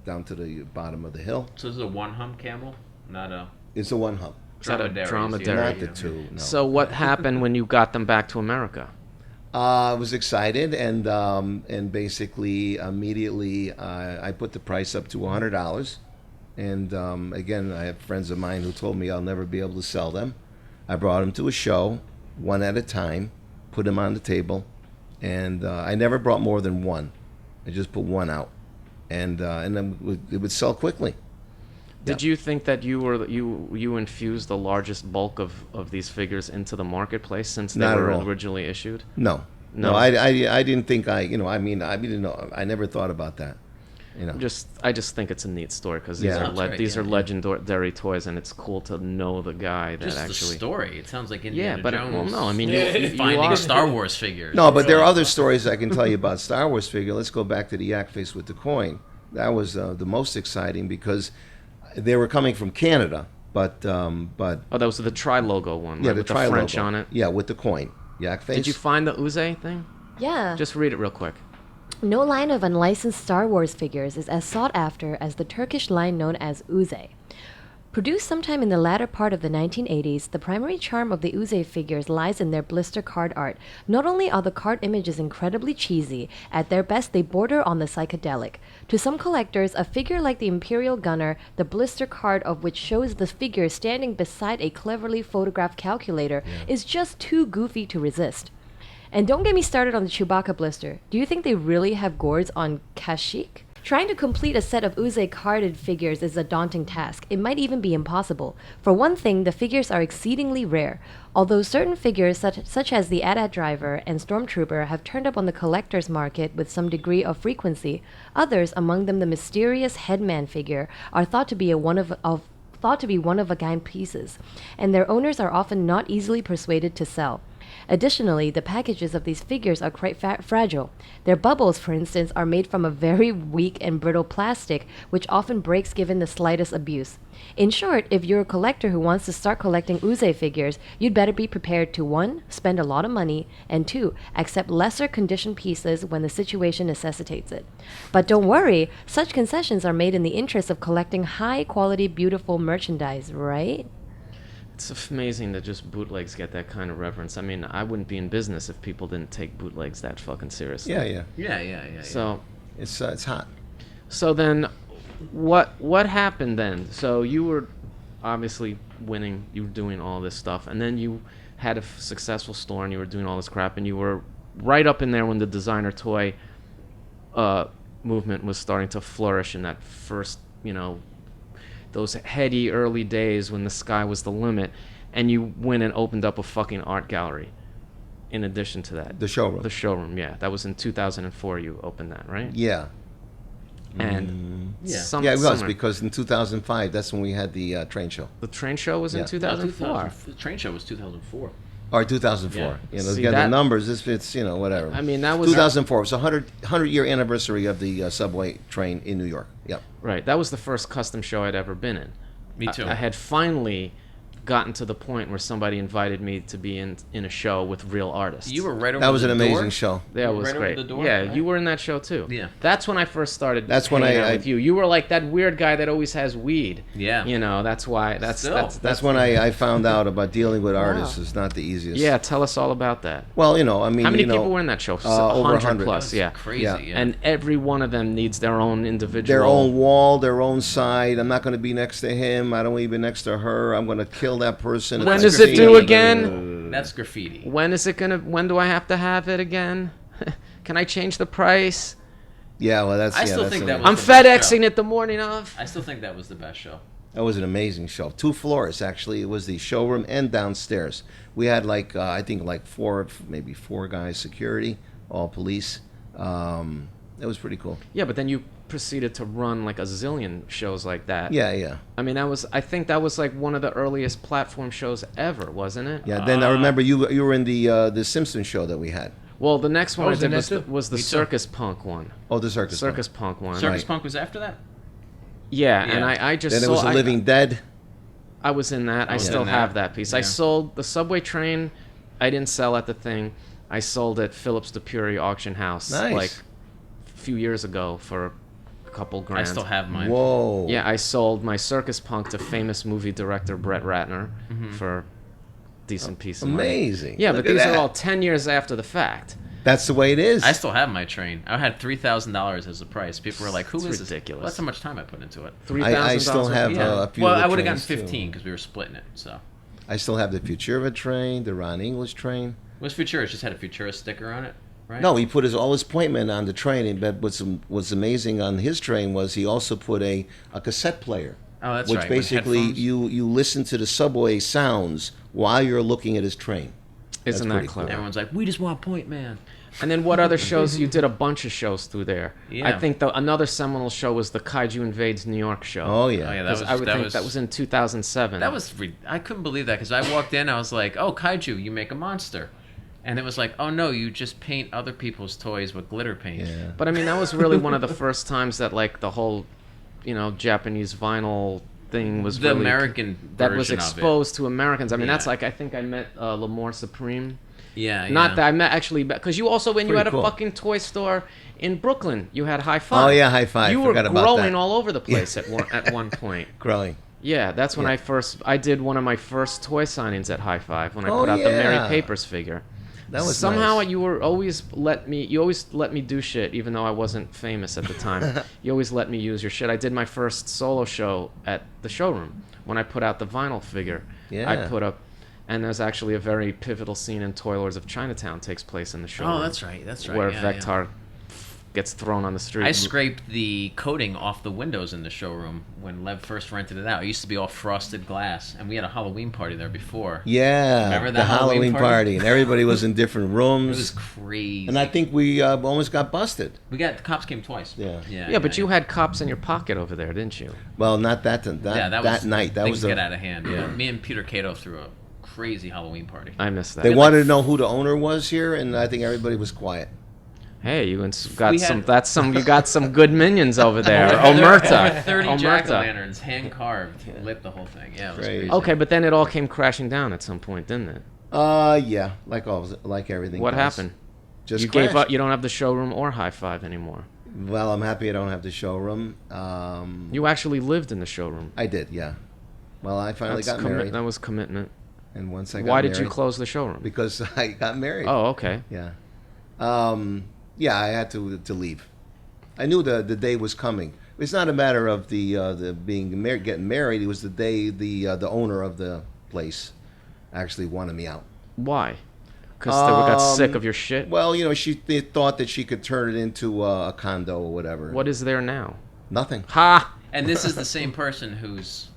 [SPEAKER 2] down to the bottom of the hill.
[SPEAKER 3] So this is a one hump camel, not a
[SPEAKER 2] It's a 1 hump,
[SPEAKER 1] Is that a
[SPEAKER 3] dromedary.
[SPEAKER 1] dromedary?
[SPEAKER 2] not
[SPEAKER 1] There
[SPEAKER 2] the
[SPEAKER 1] you
[SPEAKER 2] 2. No.
[SPEAKER 1] So what happened when you got them back to America?
[SPEAKER 2] I was excited, and basically immediately I put the price up to $100. And again, I have friends of mine who told me I'll never be able to sell them. I brought them to a show, one at a time, put them on the table, and I never brought more than one. I just put one out, and then it would sell quickly.
[SPEAKER 1] Did you think that you infused the largest bulk of these figures into the marketplace since they
[SPEAKER 2] Not at
[SPEAKER 1] were
[SPEAKER 2] all.
[SPEAKER 1] originally issued?
[SPEAKER 2] No,
[SPEAKER 1] No.
[SPEAKER 2] I didn't think I didn't know. I never thought about that.
[SPEAKER 1] I just think it's a neat story because these
[SPEAKER 2] Yeah.
[SPEAKER 1] are
[SPEAKER 3] Sounds great,
[SPEAKER 1] these
[SPEAKER 3] yeah,
[SPEAKER 1] are
[SPEAKER 3] yeah.
[SPEAKER 1] legendary toys, and it's cool to know the guy that
[SPEAKER 3] Just
[SPEAKER 1] actually.
[SPEAKER 3] the story. It sounds like
[SPEAKER 1] Yeah,
[SPEAKER 3] Indiana
[SPEAKER 1] but
[SPEAKER 3] Jones.
[SPEAKER 1] well, no, I mean
[SPEAKER 5] Yeah.
[SPEAKER 1] you
[SPEAKER 3] finding
[SPEAKER 1] are.
[SPEAKER 3] Star Wars figures.
[SPEAKER 2] No, but there are other stories I can tell you about Star Wars figure. Let's go back to the yak face with the coin. That was the most exciting because they were coming from Canada, but
[SPEAKER 1] Oh, that was the Tri logo one.
[SPEAKER 2] yeah,
[SPEAKER 1] right,
[SPEAKER 2] the
[SPEAKER 1] with the
[SPEAKER 2] tri
[SPEAKER 1] French
[SPEAKER 2] logo.
[SPEAKER 1] on it.
[SPEAKER 2] Yeah, with the coin. Yak face.
[SPEAKER 1] Did you find the Uze thing?
[SPEAKER 4] Yeah.
[SPEAKER 1] Just read it real quick.
[SPEAKER 4] No line of unlicensed Star Wars figures is as sought after as the Turkish line known as Uze. Produced sometime in the latter part of the 1980s, the primary charm of the Uze figures lies in their blister card art. Not only are the card images incredibly cheesy, at their best they border on the psychedelic. To some collectors, a figure like the Imperial Gunner, the blister card of which shows the figure standing beside a cleverly photographed calculator, is just too goofy to resist. And don't get me started on the Chewbacca blister. Do you think they really have gourds on Kashyyyk? Trying to complete a set of Uze carded figures is a daunting task. It might even be impossible. For one thing, the figures are exceedingly rare. Although certain figures, such as the AT-AT driver and Stormtrooper, have turned up on the collector's market with some degree of frequency, others, among them the mysterious Headman figure, are thought to be one of a kind pieces, and their owners are often not easily persuaded to sell. Additionally, the packages of these figures are quite fragile. Their bubbles, for instance, are made from a very weak and brittle plastic, which often breaks given the slightest abuse. In short, if you're a collector who wants to start collecting Uze figures, you'd better be prepared to 1. Spend a lot of money, and 2. Accept lesser conditioned pieces when the situation necessitates it. But don't worry, such concessions are made in the interest of collecting high-quality, beautiful merchandise, right?
[SPEAKER 1] It's amazing that just bootlegs get that kind of reverence. I mean, I wouldn't be in business if people didn't take bootlegs that fucking seriously.
[SPEAKER 2] Yeah.
[SPEAKER 3] Yeah.
[SPEAKER 1] So,
[SPEAKER 2] It's hot.
[SPEAKER 1] so then, what happened then? So you were obviously winning. You were doing all this stuff, and then you had a successful store, and you were doing all this crap, and you were right up in there when the designer toy movement was starting to flourish in that first, those heady early days when the sky was the limit, and you went and opened up a fucking art gallery in addition to that.
[SPEAKER 2] The showroom.
[SPEAKER 1] The showroom, yeah. That was in 2004 you opened that, right?
[SPEAKER 2] Yeah.
[SPEAKER 1] And
[SPEAKER 3] Yeah.
[SPEAKER 2] Yeah, it was
[SPEAKER 1] summer-
[SPEAKER 2] because in 2005, that's when we had the train show.
[SPEAKER 1] the train show was in
[SPEAKER 2] Yeah.
[SPEAKER 1] 2004.
[SPEAKER 3] The train show was 2004.
[SPEAKER 2] Or 2004.
[SPEAKER 3] Yeah.
[SPEAKER 1] See,
[SPEAKER 2] Again, the
[SPEAKER 1] that-
[SPEAKER 2] numbers, it's whatever.
[SPEAKER 1] I mean, that was
[SPEAKER 2] 2004. It was a 100-year anniversary of the subway train in New York. Yep.
[SPEAKER 1] right. That was the first custom show I'd ever been in.
[SPEAKER 3] Me too.
[SPEAKER 1] I had finally gotten to the point where somebody invited me to be in a show with real artists.
[SPEAKER 3] You were right over
[SPEAKER 2] That was
[SPEAKER 3] the
[SPEAKER 2] an amazing
[SPEAKER 3] door?
[SPEAKER 2] show.
[SPEAKER 1] Yeah, it
[SPEAKER 3] You were
[SPEAKER 1] was
[SPEAKER 3] right over
[SPEAKER 1] great.
[SPEAKER 3] the door,
[SPEAKER 1] Yeah,
[SPEAKER 3] right?
[SPEAKER 1] you were in that show too.
[SPEAKER 3] Yeah.
[SPEAKER 1] That's when I first started.
[SPEAKER 2] That's when
[SPEAKER 1] hanging out
[SPEAKER 2] I-
[SPEAKER 1] with you. You were like that weird guy that always has weed.
[SPEAKER 3] Yeah.
[SPEAKER 1] That's why.
[SPEAKER 3] Still.
[SPEAKER 2] That's when I found out about dealing with artists is not the easiest.
[SPEAKER 1] Yeah, tell us all about that.
[SPEAKER 2] Well, I mean,
[SPEAKER 1] How many people were in that show?
[SPEAKER 2] over 100.
[SPEAKER 1] plus.
[SPEAKER 3] That's
[SPEAKER 1] Yeah.
[SPEAKER 3] crazy.
[SPEAKER 2] Yeah.
[SPEAKER 3] Yeah.
[SPEAKER 1] And every one of them needs their own individual.
[SPEAKER 2] their own wall, their own side. I'm not going to be next to him. I don't want to be next to her. I'm going to kill that person.
[SPEAKER 1] When
[SPEAKER 2] It's
[SPEAKER 1] does it
[SPEAKER 2] graffiti.
[SPEAKER 1] do again?
[SPEAKER 3] That's graffiti.
[SPEAKER 1] When is it gonna? When do I have to have it again? Can I change the price?
[SPEAKER 2] Yeah, well, that's.
[SPEAKER 3] I
[SPEAKER 2] yeah,
[SPEAKER 3] still
[SPEAKER 2] that's
[SPEAKER 3] think
[SPEAKER 2] an-
[SPEAKER 3] that was
[SPEAKER 1] I'm
[SPEAKER 3] the best
[SPEAKER 1] FedExing
[SPEAKER 3] show.
[SPEAKER 1] it the morning of.
[SPEAKER 3] I still think that was the best show.
[SPEAKER 2] That was an amazing show. 2 floors, actually. It was the showroom and downstairs. We had I think maybe 4 guys, security, all police. It was pretty cool.
[SPEAKER 1] Yeah, but then you proceeded to run like a zillion shows like that.
[SPEAKER 2] Yeah.
[SPEAKER 1] I mean, I think that was like one of the earliest platform shows ever, wasn't it?
[SPEAKER 2] Yeah. Then I remember you were in the Simpsons show that we had.
[SPEAKER 1] Well, the next one I
[SPEAKER 5] was in
[SPEAKER 1] did
[SPEAKER 5] that too?
[SPEAKER 1] was the
[SPEAKER 3] Me too.
[SPEAKER 1] Circus Punk one.
[SPEAKER 2] Oh, the circus.
[SPEAKER 1] Circus Punk one.
[SPEAKER 3] Circus
[SPEAKER 2] Right.
[SPEAKER 3] Punk was after that?
[SPEAKER 1] Yeah,
[SPEAKER 3] Yeah.
[SPEAKER 1] and I just
[SPEAKER 2] Then it
[SPEAKER 1] sold,
[SPEAKER 2] was The Living Dead.
[SPEAKER 1] I was in that. I
[SPEAKER 3] was
[SPEAKER 1] still
[SPEAKER 3] in that.
[SPEAKER 1] have that piece. I
[SPEAKER 3] Yeah.
[SPEAKER 1] sold the subway train. I didn't sell at the thing. I sold at Phillips DePury auction house
[SPEAKER 2] Nice.
[SPEAKER 1] like a few years ago for a couple grand.
[SPEAKER 3] I still have mine.
[SPEAKER 2] Whoa.
[SPEAKER 1] Yeah, I sold my Circus Punk to famous movie director Brett Ratner
[SPEAKER 3] Mm-hmm.
[SPEAKER 1] for decent piece of money.
[SPEAKER 2] Amazing.
[SPEAKER 1] Yeah,
[SPEAKER 2] Look
[SPEAKER 1] but
[SPEAKER 2] at
[SPEAKER 1] these are
[SPEAKER 2] that.
[SPEAKER 1] all 10 years after the fact.
[SPEAKER 2] That's the way it is.
[SPEAKER 3] I still have my train. I had $3,000 as the price. People were like, "Who
[SPEAKER 1] It's
[SPEAKER 3] is
[SPEAKER 1] ridiculous.
[SPEAKER 3] this?" That's how much time I put into it.
[SPEAKER 1] $3,000.
[SPEAKER 2] I still have
[SPEAKER 3] Yeah.
[SPEAKER 2] a few
[SPEAKER 3] Well,
[SPEAKER 2] of the
[SPEAKER 3] I would have gotten
[SPEAKER 2] trains, too.
[SPEAKER 3] 15 because we were splitting it. So
[SPEAKER 2] I still have the Futura train, the Ron English train.
[SPEAKER 3] was Futura just had a Futura sticker on it, right?
[SPEAKER 2] No, he put all his appointment on the train. But what's amazing on his train was he also put a cassette player.
[SPEAKER 3] Oh, that's
[SPEAKER 2] which
[SPEAKER 3] right. with
[SPEAKER 2] basically
[SPEAKER 3] headphones.
[SPEAKER 2] you listen to the subway sounds while you're looking at his train.
[SPEAKER 1] Isn't that
[SPEAKER 2] pretty
[SPEAKER 1] clever?
[SPEAKER 2] cool.
[SPEAKER 3] Everyone's like, "We just want Point Man."
[SPEAKER 1] And then what other shows? You did a bunch of shows through there.
[SPEAKER 3] Yeah.
[SPEAKER 1] I think another seminal show was the Kaiju Invades New York show.
[SPEAKER 2] Oh yeah.
[SPEAKER 3] Oh yeah, that
[SPEAKER 1] 'Cause
[SPEAKER 3] was
[SPEAKER 1] I would
[SPEAKER 3] that
[SPEAKER 1] think
[SPEAKER 3] was
[SPEAKER 1] that was in 2007.
[SPEAKER 3] that was I couldn't believe that because I walked in, I was like, "Oh, Kaiju, you make a monster," and it was like, "Oh no, you just paint other people's toys with glitter paint."
[SPEAKER 2] Yeah.
[SPEAKER 1] But I mean, that was really one of the first times that like the whole, Japanese vinyl thing was
[SPEAKER 3] The
[SPEAKER 1] really
[SPEAKER 3] American
[SPEAKER 1] that was
[SPEAKER 3] version of it.
[SPEAKER 1] exposed to Americans. I mean, that's
[SPEAKER 3] Yeah.
[SPEAKER 1] like I think I met L'Amour Supreme.
[SPEAKER 3] Yeah,
[SPEAKER 1] Not
[SPEAKER 3] yeah.
[SPEAKER 1] that I met actually because you also when you
[SPEAKER 2] Pretty
[SPEAKER 1] had a
[SPEAKER 2] cool.
[SPEAKER 1] fucking toy store in Brooklyn, you had High Five.
[SPEAKER 2] Oh, yeah, High Five.
[SPEAKER 1] You were
[SPEAKER 2] Forgot about
[SPEAKER 1] growing
[SPEAKER 2] that.
[SPEAKER 1] all over the place at one point.
[SPEAKER 2] Growing.
[SPEAKER 1] Yeah, that's when
[SPEAKER 2] Yeah.
[SPEAKER 1] I did one of my first toy signings at High Five when I
[SPEAKER 2] Oh,
[SPEAKER 1] put out the Mary
[SPEAKER 2] yeah.
[SPEAKER 1] Papers figure.
[SPEAKER 2] That was
[SPEAKER 1] Somehow
[SPEAKER 2] nice.
[SPEAKER 1] you always let me do shit even though I wasn't famous at the time. You always let me use your shit. I did my first solo show at the showroom when I put out the vinyl figure.
[SPEAKER 2] Yeah.
[SPEAKER 1] I put up and there's actually a very pivotal scene in Toy Lords of Chinatown takes place in the showroom.
[SPEAKER 3] Oh, that's right. That's right.
[SPEAKER 1] Where
[SPEAKER 3] yeah, yeah.
[SPEAKER 1] Vector gets thrown on the street.
[SPEAKER 3] I scraped the coating off the windows in the showroom when Lev first rented it out. It used to be all frosted glass, and we had a Halloween party there before.
[SPEAKER 2] Yeah.
[SPEAKER 3] Remember
[SPEAKER 2] the
[SPEAKER 3] that Halloween
[SPEAKER 2] Halloween
[SPEAKER 3] party?
[SPEAKER 2] and everybody was in different
[SPEAKER 3] It
[SPEAKER 2] rooms.
[SPEAKER 3] was crazy.
[SPEAKER 2] And I think we almost got busted.
[SPEAKER 3] the cops came twice.
[SPEAKER 2] Yeah.
[SPEAKER 1] Yeah, but you had cops in your pocket over there, didn't you?
[SPEAKER 2] Well, not that
[SPEAKER 3] was,
[SPEAKER 2] night. That
[SPEAKER 3] things
[SPEAKER 2] was the,
[SPEAKER 3] get out of hand. Yeah. Me and Peter Cato threw a crazy Halloween party.
[SPEAKER 1] I missed that.
[SPEAKER 2] They wanted to know who the owner was here, and I think everybody was quiet.
[SPEAKER 1] Hey, you
[SPEAKER 3] We had-
[SPEAKER 1] you got some good minions over there.
[SPEAKER 3] Over
[SPEAKER 1] Omerta.
[SPEAKER 3] 30
[SPEAKER 1] Omerta.
[SPEAKER 3] jack-o'-lanterns, hand carved, lit the whole thing. Yeah, it was
[SPEAKER 2] Crazy.
[SPEAKER 3] crazy.
[SPEAKER 1] Okay, but then it all came crashing down at some point, didn't it?
[SPEAKER 2] Yeah, like everything.
[SPEAKER 1] What
[SPEAKER 2] does.
[SPEAKER 1] happened?
[SPEAKER 2] Just
[SPEAKER 1] You gave
[SPEAKER 2] crashed.
[SPEAKER 1] up. You don't have the showroom or High Five anymore.
[SPEAKER 2] Well, I'm happy I don't have the showroom.
[SPEAKER 1] You actually lived in the showroom.
[SPEAKER 2] I did, yeah. Well, I finally
[SPEAKER 1] That's
[SPEAKER 2] got married,
[SPEAKER 1] That was commitment.
[SPEAKER 2] and once I got
[SPEAKER 1] Why
[SPEAKER 2] married,
[SPEAKER 1] did you close the showroom?
[SPEAKER 2] Because I got married.
[SPEAKER 1] Oh, okay.
[SPEAKER 2] Yeah. Yeah, I had to leave. I knew the day was coming. It's not a matter of the being married, getting married. It was the day the owner of the place actually wanted me out.
[SPEAKER 1] Why? Because they got sick
[SPEAKER 2] Um,
[SPEAKER 1] of your shit.
[SPEAKER 2] Well, they thought that she could turn it into a condo or whatever.
[SPEAKER 1] What is there now?
[SPEAKER 2] Nothing.
[SPEAKER 1] Ha!
[SPEAKER 3] And this is the same person who's...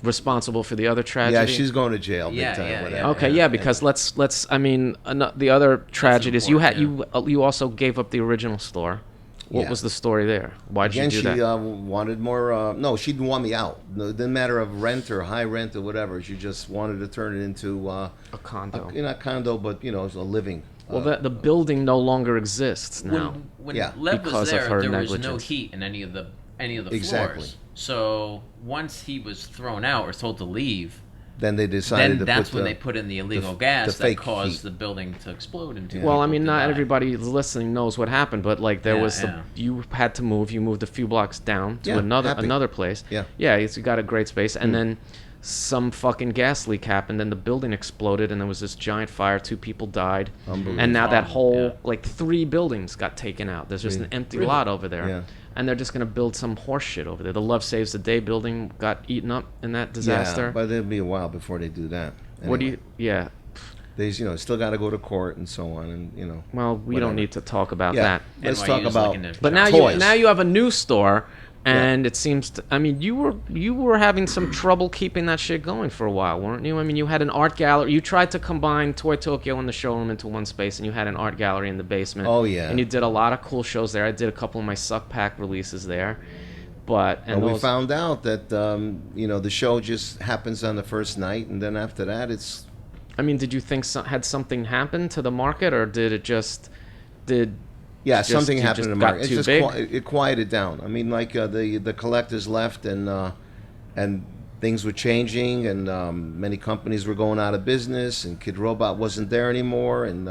[SPEAKER 1] Responsible for the other tragedy.
[SPEAKER 2] Yeah, she's going to jail. Big
[SPEAKER 3] Yeah,
[SPEAKER 2] time,
[SPEAKER 3] yeah,
[SPEAKER 2] whatever.
[SPEAKER 3] yeah.
[SPEAKER 1] Okay, yeah, because let's. I mean, the other tragedies. You had
[SPEAKER 3] important,
[SPEAKER 1] you also gave up the original store. What
[SPEAKER 2] Yeah.
[SPEAKER 1] was the story there? Why'd
[SPEAKER 2] Again,
[SPEAKER 1] you do
[SPEAKER 2] she
[SPEAKER 1] that?
[SPEAKER 2] wanted more. No, she didn't want me out. No, it didn't matter of rent or high rent or whatever. She just wanted to turn it into
[SPEAKER 1] A condo.
[SPEAKER 2] not condo, but a living.
[SPEAKER 1] Well, the building no longer exists now.
[SPEAKER 3] When
[SPEAKER 2] Yeah.
[SPEAKER 3] Lev
[SPEAKER 1] Because
[SPEAKER 3] was
[SPEAKER 1] of
[SPEAKER 3] there,
[SPEAKER 1] her
[SPEAKER 3] there was no
[SPEAKER 1] negligence.
[SPEAKER 3] heat in any of the
[SPEAKER 2] Exactly.
[SPEAKER 3] floors. So once he was thrown out or told to leave,
[SPEAKER 2] Then they decided
[SPEAKER 3] then
[SPEAKER 2] to
[SPEAKER 3] that's
[SPEAKER 2] put
[SPEAKER 3] when
[SPEAKER 2] the,
[SPEAKER 3] they put in the illegal
[SPEAKER 2] the
[SPEAKER 3] gas that
[SPEAKER 2] fake
[SPEAKER 3] caused
[SPEAKER 2] heat.
[SPEAKER 3] the building to explode into.
[SPEAKER 1] Well, I
[SPEAKER 3] people
[SPEAKER 1] mean,
[SPEAKER 3] to
[SPEAKER 1] not
[SPEAKER 3] die.
[SPEAKER 1] everybody listening knows what happened, but like there
[SPEAKER 3] Yeah,
[SPEAKER 1] was
[SPEAKER 3] yeah.
[SPEAKER 1] you had to move. You moved a few blocks down to
[SPEAKER 2] Yeah,
[SPEAKER 1] another
[SPEAKER 2] happy.
[SPEAKER 1] place.
[SPEAKER 2] Yeah.
[SPEAKER 1] Yeah, you got a great space, and then some fucking gas leak happened, and the building exploded, and there was this giant fire. 2 people died,
[SPEAKER 2] Unbelievable.
[SPEAKER 1] and now that whole
[SPEAKER 3] Yeah.
[SPEAKER 1] like 3 buildings got taken out. There's just an empty lot over there.
[SPEAKER 2] Yeah.
[SPEAKER 1] And they're just gonna build some horse shit over there. The Love Saves the Day building got eaten up in that disaster.
[SPEAKER 2] Yeah, but it'll be a while before they do that.
[SPEAKER 1] What do
[SPEAKER 2] Anyway,
[SPEAKER 1] you? Yeah.
[SPEAKER 2] They still got to go to court and so on, and
[SPEAKER 1] Well, we
[SPEAKER 2] Whatever.
[SPEAKER 1] don't need to talk about
[SPEAKER 2] Yeah.
[SPEAKER 1] that.
[SPEAKER 2] Let's
[SPEAKER 3] NYU
[SPEAKER 2] talk
[SPEAKER 3] is
[SPEAKER 2] about.
[SPEAKER 3] looking to-
[SPEAKER 1] But now
[SPEAKER 2] Toys.
[SPEAKER 1] you have a new store, and it seems I mean you were having some trouble keeping that shit going for a while, weren't you? I mean, you had an art gallery. You tried to combine Toy Tokyo and the showroom into one space, and you had an art gallery in the basement.
[SPEAKER 2] Oh, yeah.
[SPEAKER 1] And you did a lot of cool shows there. I did a couple of my Suck Pack releases there, but
[SPEAKER 2] we found out that the show just happens on the first night, and then after that, it's
[SPEAKER 1] I mean, did you think had something happened to the market, or did it just
[SPEAKER 2] yeah,
[SPEAKER 1] Just-
[SPEAKER 2] something
[SPEAKER 1] you
[SPEAKER 2] happened
[SPEAKER 1] just
[SPEAKER 2] in the
[SPEAKER 1] got
[SPEAKER 2] market. It's
[SPEAKER 1] too
[SPEAKER 2] just
[SPEAKER 1] big?
[SPEAKER 2] it quieted down. I mean, like the collectors left, and things were changing, and many companies were going out of business, and Kid Robot wasn't there anymore, and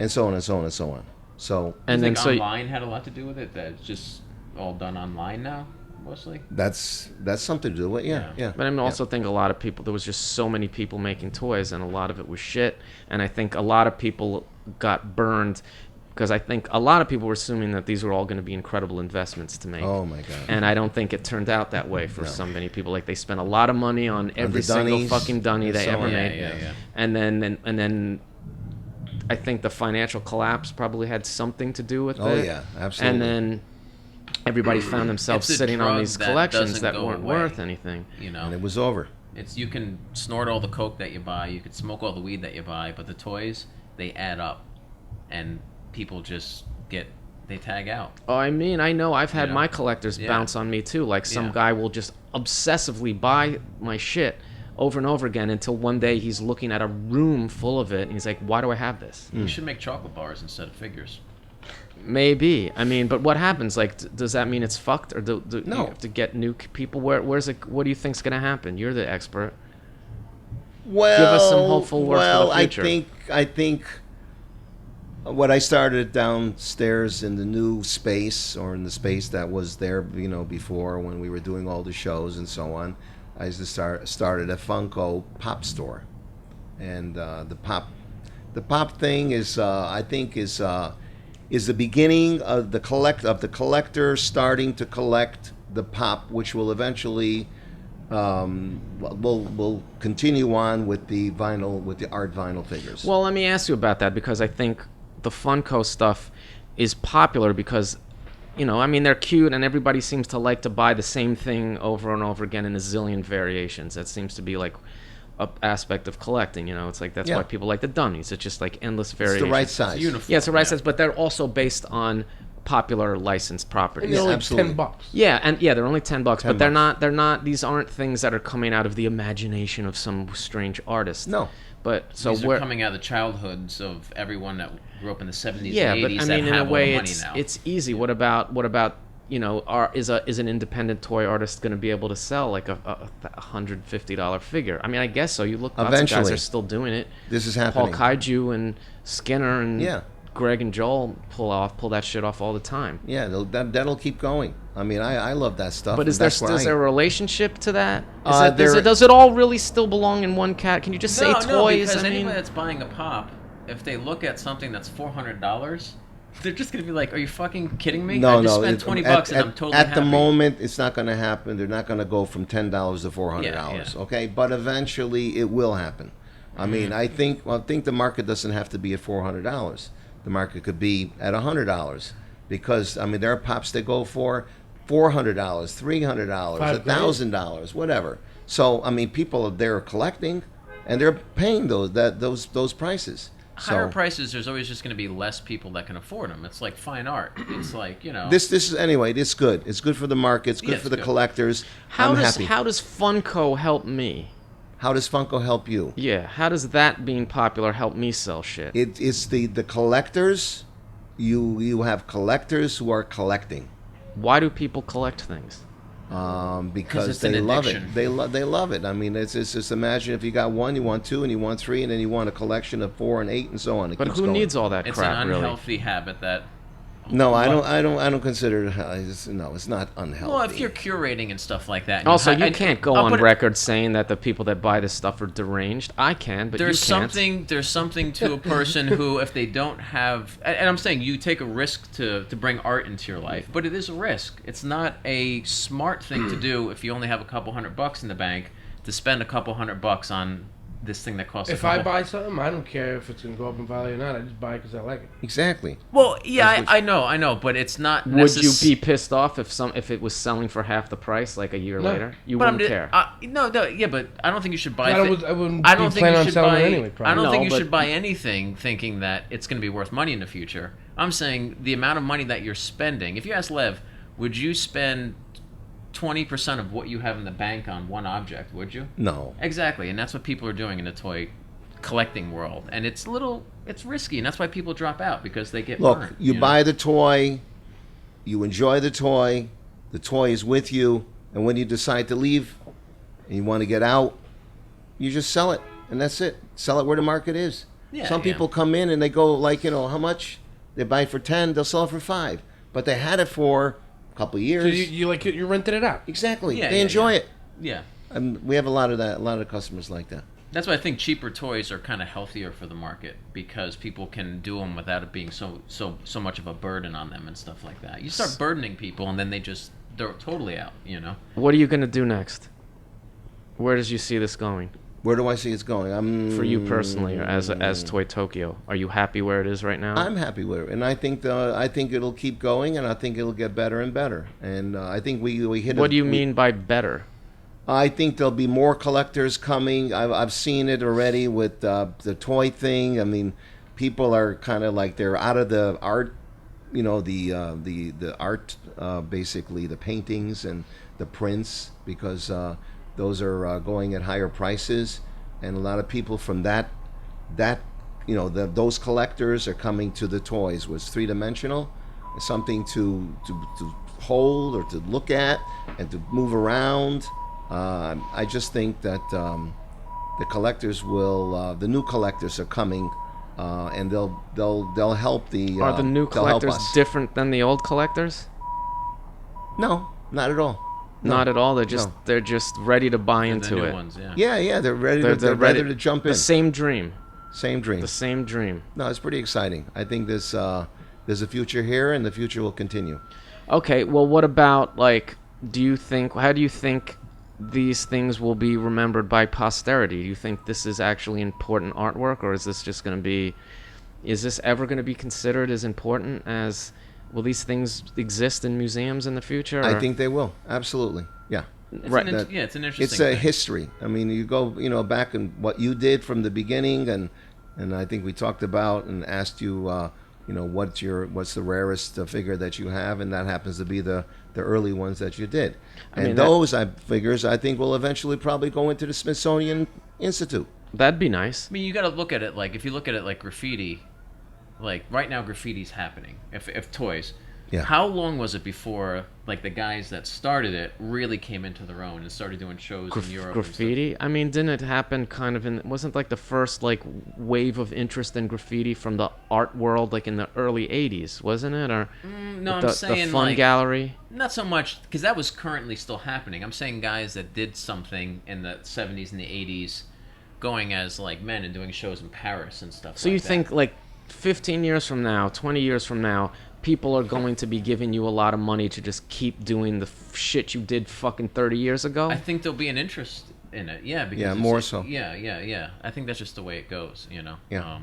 [SPEAKER 2] so on and so on and so on. So
[SPEAKER 1] and
[SPEAKER 3] I
[SPEAKER 1] then
[SPEAKER 3] think
[SPEAKER 1] so
[SPEAKER 3] online had a lot to do with it. That it's just all done online now. mostly.
[SPEAKER 2] That's something to do with it. Yeah.
[SPEAKER 1] But I also think a lot of people, there was just so many people making toys, and a lot of it was shit. And I think a lot of people got burned because I think a lot of people were assuming that these were all going to be incredible investments to make.
[SPEAKER 2] Oh my God.
[SPEAKER 1] And I don't think it turned out that way for so many people. Like, they spent a lot of money on every
[SPEAKER 2] the
[SPEAKER 1] single
[SPEAKER 2] dunnies
[SPEAKER 1] fucking dunny
[SPEAKER 2] and
[SPEAKER 1] they
[SPEAKER 2] so
[SPEAKER 1] ever
[SPEAKER 2] on.
[SPEAKER 1] made.
[SPEAKER 3] Yeah.
[SPEAKER 1] And then I think the financial collapse probably had something to do with it.
[SPEAKER 2] Oh yeah, absolutely.
[SPEAKER 1] And then everybody found themselves
[SPEAKER 3] It's a
[SPEAKER 1] sitting on
[SPEAKER 3] drug
[SPEAKER 1] these
[SPEAKER 3] that
[SPEAKER 1] collections
[SPEAKER 3] doesn't
[SPEAKER 1] that
[SPEAKER 3] go
[SPEAKER 1] weren't
[SPEAKER 3] away.
[SPEAKER 1] worth anything.
[SPEAKER 3] You know,
[SPEAKER 2] and it was over.
[SPEAKER 3] it's you can snort all the coke that you buy, you could smoke all the weed that you buy, but the toys, they add up, and people just they tag out.
[SPEAKER 1] Oh, I mean, I know I've had
[SPEAKER 3] Yeah.
[SPEAKER 1] my collectors
[SPEAKER 3] Yeah.
[SPEAKER 1] bounce on me too. Like, some
[SPEAKER 3] Yeah.
[SPEAKER 1] guy will just obsessively buy my shit over and over again until one day he's looking at a room full of it and he's like, why do I have this?
[SPEAKER 3] You should make chocolate bars instead of figures.
[SPEAKER 1] Maybe. I mean, but what happens? Like, does that mean it's fucked, or do
[SPEAKER 2] No.
[SPEAKER 1] you have to get new people? Where's it? What do you think's gonna happen? You're the expert.
[SPEAKER 2] Well,
[SPEAKER 1] Give us some hopeful work for the future.
[SPEAKER 2] I think what I started downstairs in the new space, or in the space that was there, before when we were doing all the shows and so on, I used to started a Funko pop store, and the pop thing is I think is the beginning of the collector starting to collect the pop, which will eventually will continue on with the art vinyl figures.
[SPEAKER 1] Well, let me ask you about that, because I think the Funko stuff is popular because, I mean, they're cute and everybody seems to like to buy the same thing over and over again in a zillion variations. That seems to be like a aspect of collecting. It's like that's
[SPEAKER 2] Yeah.
[SPEAKER 1] why people like the dummies. It's just like endless variations.
[SPEAKER 2] It's the right size.
[SPEAKER 3] Uniform.
[SPEAKER 1] Yeah, it's the right size, but they're also based on popular licensed
[SPEAKER 5] And
[SPEAKER 1] properties.
[SPEAKER 5] they're only
[SPEAKER 2] absolutely.
[SPEAKER 5] $10.
[SPEAKER 1] Yeah, they're only $10, but
[SPEAKER 2] 10
[SPEAKER 1] they're
[SPEAKER 2] bucks.
[SPEAKER 1] not. These aren't things that are coming out of the imagination of some strange artist.
[SPEAKER 2] No.
[SPEAKER 1] But so
[SPEAKER 3] These
[SPEAKER 1] we're
[SPEAKER 3] are coming out of the childhoods of everyone that grew up in the 70s
[SPEAKER 1] yeah,
[SPEAKER 3] and
[SPEAKER 1] but
[SPEAKER 3] 80s
[SPEAKER 1] I
[SPEAKER 3] that
[SPEAKER 1] mean, in
[SPEAKER 3] have
[SPEAKER 1] a
[SPEAKER 3] all
[SPEAKER 1] way,
[SPEAKER 3] the money
[SPEAKER 1] it's
[SPEAKER 3] now.
[SPEAKER 1] it's easy. What about is an independent toy artist going to be able to sell like a $150 figure? I mean, I guess so. You look, lots of guys
[SPEAKER 2] Eventually.
[SPEAKER 1] are still doing it.
[SPEAKER 2] This is
[SPEAKER 1] Paul
[SPEAKER 2] happening.
[SPEAKER 1] Kaiju and Skinner and
[SPEAKER 2] Yeah.
[SPEAKER 1] Greg and Joel pull that shit off all the time.
[SPEAKER 2] Yeah, that'll keep going. I mean, I love that stuff.
[SPEAKER 1] But
[SPEAKER 2] and
[SPEAKER 1] is there
[SPEAKER 2] that's where
[SPEAKER 1] is there a relationship to that?
[SPEAKER 2] there-
[SPEAKER 1] Does it all really still belong in one cat? Can you just say
[SPEAKER 3] No,
[SPEAKER 1] toys?
[SPEAKER 3] because
[SPEAKER 1] I mean,
[SPEAKER 3] anybody that's buying a pop, if they look at something that's $400, they're just gonna be like, "Are you fucking kidding me? I just spent $20 and I'm totally
[SPEAKER 2] at
[SPEAKER 3] happy."
[SPEAKER 2] the moment, it's not going to happen. They're not going to go from $10 to $400.
[SPEAKER 3] Yeah.
[SPEAKER 2] Okay, but eventually it will happen. I mean, I think the market doesn't have to be at $400. The market could be at $100, because I mean there are pops that go for $400, $300,
[SPEAKER 5] $5,000.
[SPEAKER 2] $1,000, whatever. So I mean, people they're collecting, and they're paying those prices.
[SPEAKER 3] Higher
[SPEAKER 2] So
[SPEAKER 3] prices, there's always just going to be less people that can afford them. It's like fine art. It's like,
[SPEAKER 2] this is anyway. It's good. It's good for the market. It's good
[SPEAKER 3] Yeah,
[SPEAKER 2] for
[SPEAKER 3] it's
[SPEAKER 2] the
[SPEAKER 3] good.
[SPEAKER 2] collectors.
[SPEAKER 1] how
[SPEAKER 2] I'm
[SPEAKER 1] does
[SPEAKER 2] happy.
[SPEAKER 1] how does Funko help me?
[SPEAKER 2] How does Funko help you?
[SPEAKER 1] Yeah, how does that being popular help me sell shit?
[SPEAKER 2] It's the collectors. You have collectors who are collecting
[SPEAKER 1] Why do people collect things?
[SPEAKER 2] because
[SPEAKER 3] it's an
[SPEAKER 2] they love it.
[SPEAKER 3] addiction.
[SPEAKER 2] They love it. I mean, it's just imagine if you got one, you want two, and you want three, and then you want a collection of 4 and 8, and so on. It
[SPEAKER 1] But
[SPEAKER 2] keeps
[SPEAKER 1] who
[SPEAKER 2] going.
[SPEAKER 1] needs all that
[SPEAKER 3] it's
[SPEAKER 1] crap,
[SPEAKER 3] an
[SPEAKER 1] really?
[SPEAKER 3] unhealthy habit that.
[SPEAKER 2] No, I don't consider it. No, it's not unhealthy.
[SPEAKER 3] Well, if you're curating and stuff like that. and
[SPEAKER 1] Also, you
[SPEAKER 3] and-
[SPEAKER 1] can't go
[SPEAKER 3] I'll
[SPEAKER 1] on
[SPEAKER 3] put it-
[SPEAKER 1] record saying that the people that buy this stuff are deranged. I can, but
[SPEAKER 3] There's
[SPEAKER 1] you can't.
[SPEAKER 3] something to a person who, if they don't have, and I'm saying you take a risk to bring art into your life, but it is a risk. It's not a smart thing to do if you only have a couple $100 in the bank to spend a couple $100 on this thing that costs.
[SPEAKER 5] If I buy something, I don't care if it's going to go up in value or not. I just buy it because I like it.
[SPEAKER 2] Exactly.
[SPEAKER 3] well, yeah, I know, but it's not.
[SPEAKER 1] Would you be pissed off if it was selling for half the price like a year
[SPEAKER 5] No.
[SPEAKER 1] later? You
[SPEAKER 3] But
[SPEAKER 1] wouldn't care.
[SPEAKER 3] No, yeah, but I don't think you should buy.
[SPEAKER 5] I wouldn't
[SPEAKER 3] I don't
[SPEAKER 5] be
[SPEAKER 3] think
[SPEAKER 5] planning
[SPEAKER 3] you
[SPEAKER 5] on
[SPEAKER 3] should
[SPEAKER 5] selling
[SPEAKER 3] buy.
[SPEAKER 5] it anyway, probably.
[SPEAKER 3] I don't
[SPEAKER 1] No,
[SPEAKER 3] think you
[SPEAKER 1] but-
[SPEAKER 3] should buy anything thinking that it's going to be worth money in the future. I'm saying the amount of money that you're spending. If you ask Lev, would you spend 20% of what you have in the bank on one object? Would you?
[SPEAKER 2] No.
[SPEAKER 3] Exactly, and that's what people are doing in the toy collecting world, and it's risky, and that's why people drop out because they get
[SPEAKER 2] Look,
[SPEAKER 3] burnt,
[SPEAKER 2] you
[SPEAKER 3] know?
[SPEAKER 2] buy the toy, you enjoy the toy is with you, and when you decide to leave and you want to get out, you just sell it, and that's it. Sell it where the market is.
[SPEAKER 3] Yeah,
[SPEAKER 2] Some
[SPEAKER 3] yeah.
[SPEAKER 2] people come in and they go like, how much? They buy it for 10, they'll sell it for 5. But they had it for couple of years.
[SPEAKER 5] So you like it, you rented it out.
[SPEAKER 2] Exactly.
[SPEAKER 3] Yeah,
[SPEAKER 2] they
[SPEAKER 3] yeah,
[SPEAKER 2] enjoy
[SPEAKER 3] yeah.
[SPEAKER 2] it.
[SPEAKER 3] Yeah.
[SPEAKER 2] And we have a lot of that. A lot of customers like that.
[SPEAKER 3] That's why I think cheaper toys are kind of healthier for the market because people can do them without it being so much of a burden on them and stuff like that. You start burdening people and then they're totally out, you know.
[SPEAKER 1] What are you gonna do next? Where does you see this going?
[SPEAKER 2] Where do I see it's going?
[SPEAKER 1] For you personally, or as Toy Tokyo, are you happy where it is right now?
[SPEAKER 2] I'm happy with it, and I think it'll keep going, and I think it'll get better and better. And I think we hit.
[SPEAKER 1] What do you mean by better?
[SPEAKER 2] I think there'll be more collectors coming. I've seen it already with the toy thing. I mean, people are kind of like they're out of the art, you know, the art, basically the paintings and the prints, because those are going at higher prices, and a lot of people from that you know, those collectors are coming to the toys. Was 3-dimensional, something to hold or to look at and to move around. I just think that the collectors will, the new collectors are coming, and they'll help the.
[SPEAKER 1] Are the new
[SPEAKER 2] they'll help
[SPEAKER 1] collectors
[SPEAKER 2] us.
[SPEAKER 1] different than the old collectors?
[SPEAKER 2] No, not at all. No.
[SPEAKER 1] Not at all. They're
[SPEAKER 2] No.
[SPEAKER 1] just ready to buy
[SPEAKER 3] The
[SPEAKER 1] into
[SPEAKER 3] new
[SPEAKER 1] it.
[SPEAKER 3] ones, yeah.
[SPEAKER 2] Yeah, they're ready. They're
[SPEAKER 1] ready
[SPEAKER 2] ready to jump in.
[SPEAKER 1] The same dream.
[SPEAKER 2] Same dream.
[SPEAKER 1] The same dream.
[SPEAKER 2] No, it's pretty exciting. I think there's a future here, and the future will continue.
[SPEAKER 1] Okay. Well, what about like? How do you think these things will be remembered by posterity? Do you think this is actually important artwork, or is this just going to be? Is this ever going to be considered as important as? Will these things exist in museums in the future?
[SPEAKER 2] I
[SPEAKER 1] or-
[SPEAKER 2] think they will. Absolutely. Yeah.
[SPEAKER 1] Right.
[SPEAKER 3] It's an interesting
[SPEAKER 2] It's a
[SPEAKER 3] thing.
[SPEAKER 2] history. I mean, you go, you know, back in what you did from the beginning, and I think we talked about and asked you, you know, what's the rarest figure that you have, and that happens to be the early ones that you did.
[SPEAKER 1] I mean,
[SPEAKER 2] those figures I think will eventually probably go into the Smithsonian Institute.
[SPEAKER 1] That'd be nice.
[SPEAKER 3] I mean, you got to look at it like, if you look at it like graffiti, like right now graffiti's happening. If toys,
[SPEAKER 2] Yeah.
[SPEAKER 3] how long was it before like the guys that started it really came into their own and started doing shows in Europe? and stuff?
[SPEAKER 1] Graffiti. I mean, didn't it happen kind of wasn't like the first like wave of interest in graffiti from the art world like in the early '80s, wasn't it? Or
[SPEAKER 3] No,
[SPEAKER 1] the,
[SPEAKER 3] I'm saying
[SPEAKER 1] the fun
[SPEAKER 3] like,
[SPEAKER 1] gallery.
[SPEAKER 3] not so much because that was currently still happening. I'm saying guys that did something in the 70s and the 80s, going as like men and doing shows in Paris and stuff.
[SPEAKER 1] So
[SPEAKER 3] like
[SPEAKER 1] you
[SPEAKER 3] that.
[SPEAKER 1] think like 15 years from now, 20 years from now, people are going to be giving you a lot of money to just keep doing the shit you did fucking 30 years ago?
[SPEAKER 3] I think there'll be an interest in it. Yeah, because
[SPEAKER 2] Yeah,
[SPEAKER 3] it's
[SPEAKER 2] more
[SPEAKER 3] like-
[SPEAKER 2] so.
[SPEAKER 3] Yeah. I think that's just the way it goes. You know.
[SPEAKER 2] Yeah.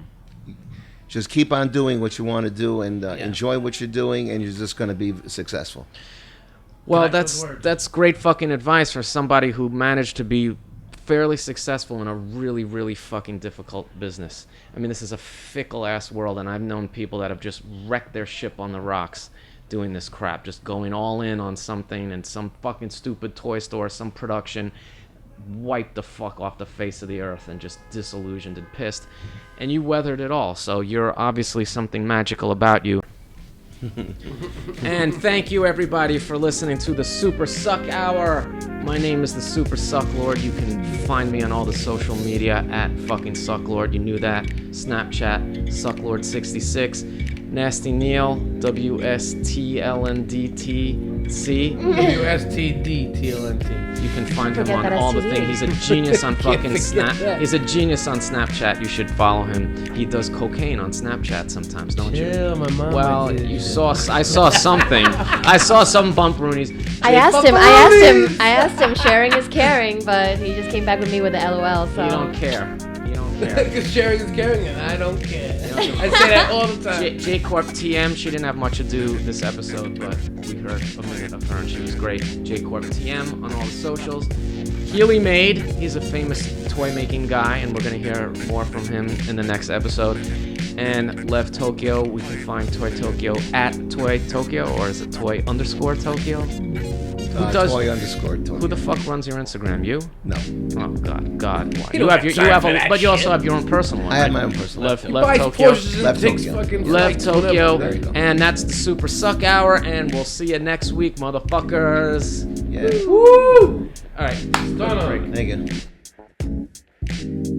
[SPEAKER 2] Just keep on doing what you want to do, and enjoy what you're doing, and you're just going to be successful.
[SPEAKER 1] Well,
[SPEAKER 5] Connect
[SPEAKER 1] that's
[SPEAKER 5] with words.
[SPEAKER 1] that's great fucking advice for somebody who managed to be fairly successful in a really, really fucking difficult business. I mean, this is a fickle ass world, and I've known people that have just wrecked their ship on the rocks doing this crap, just going all in on something, and some fucking stupid toy store, some production, wiped the fuck off the face of the earth, and just disillusioned and pissed. And you weathered it all, so you're obviously something magical about you. And thank you everybody for listening to the Super Suck Hour. My name is the Super Sucklord. You can find me on all the social media at fucking Sucklord. You knew that. Snapchat, Sucklord66. Nasty Neil, WSTLNDTC.
[SPEAKER 5] WSTDTLNT.
[SPEAKER 1] You can find him
[SPEAKER 4] Forget
[SPEAKER 1] on
[SPEAKER 4] that
[SPEAKER 1] all the
[SPEAKER 4] STD.
[SPEAKER 1] things. He's a genius on fucking
[SPEAKER 5] forget
[SPEAKER 1] Snap.
[SPEAKER 5] that.
[SPEAKER 1] He's a genius on Snapchat. You should follow him. He does cocaine on Snapchat sometimes, don't you?
[SPEAKER 5] Chill, my mom.
[SPEAKER 1] Well, I saw something. I saw some bumperoonies.
[SPEAKER 4] I asked him, sharing is caring, but he just came back with me with the LOL, so.
[SPEAKER 1] You don't care. You don't care.
[SPEAKER 5] Because sharing is caring, and I don't care. I say that all the time.
[SPEAKER 1] Jcorp TM, she didn't have much to do this episode, but we heard a minute of her and she was great. Jcorp TM on all the socials. Healeymade, he's a famous toy making guy, and we're going to hear more from him in the next episode. And Lev Tokyo, we can find Toy Tokyo at Toy Tokyo, or is it Toy_Tokyo? Who does?
[SPEAKER 2] Toy_Tokyo.
[SPEAKER 1] Who the fuck runs your Instagram? You?
[SPEAKER 2] No.
[SPEAKER 1] Oh God! Why?
[SPEAKER 5] You don't have time for that
[SPEAKER 1] but you also
[SPEAKER 5] shit.
[SPEAKER 1] have your own personal one.
[SPEAKER 2] I have
[SPEAKER 1] right?
[SPEAKER 2] my own personal
[SPEAKER 1] Lev,
[SPEAKER 2] one.
[SPEAKER 1] Lev
[SPEAKER 5] Buys
[SPEAKER 1] Tokyo.
[SPEAKER 5] Porsches and
[SPEAKER 2] Lev
[SPEAKER 5] takes
[SPEAKER 2] Tokyo.
[SPEAKER 5] fucking
[SPEAKER 1] Lev
[SPEAKER 5] flights, whatever.
[SPEAKER 1] Tokyo,
[SPEAKER 2] There you go.
[SPEAKER 1] and that's the Super Suck Hour, and we'll see you next week, motherfuckers.
[SPEAKER 2] Yeah.
[SPEAKER 5] Woo!
[SPEAKER 1] All right,
[SPEAKER 5] Done.
[SPEAKER 1] break.
[SPEAKER 2] Thank you.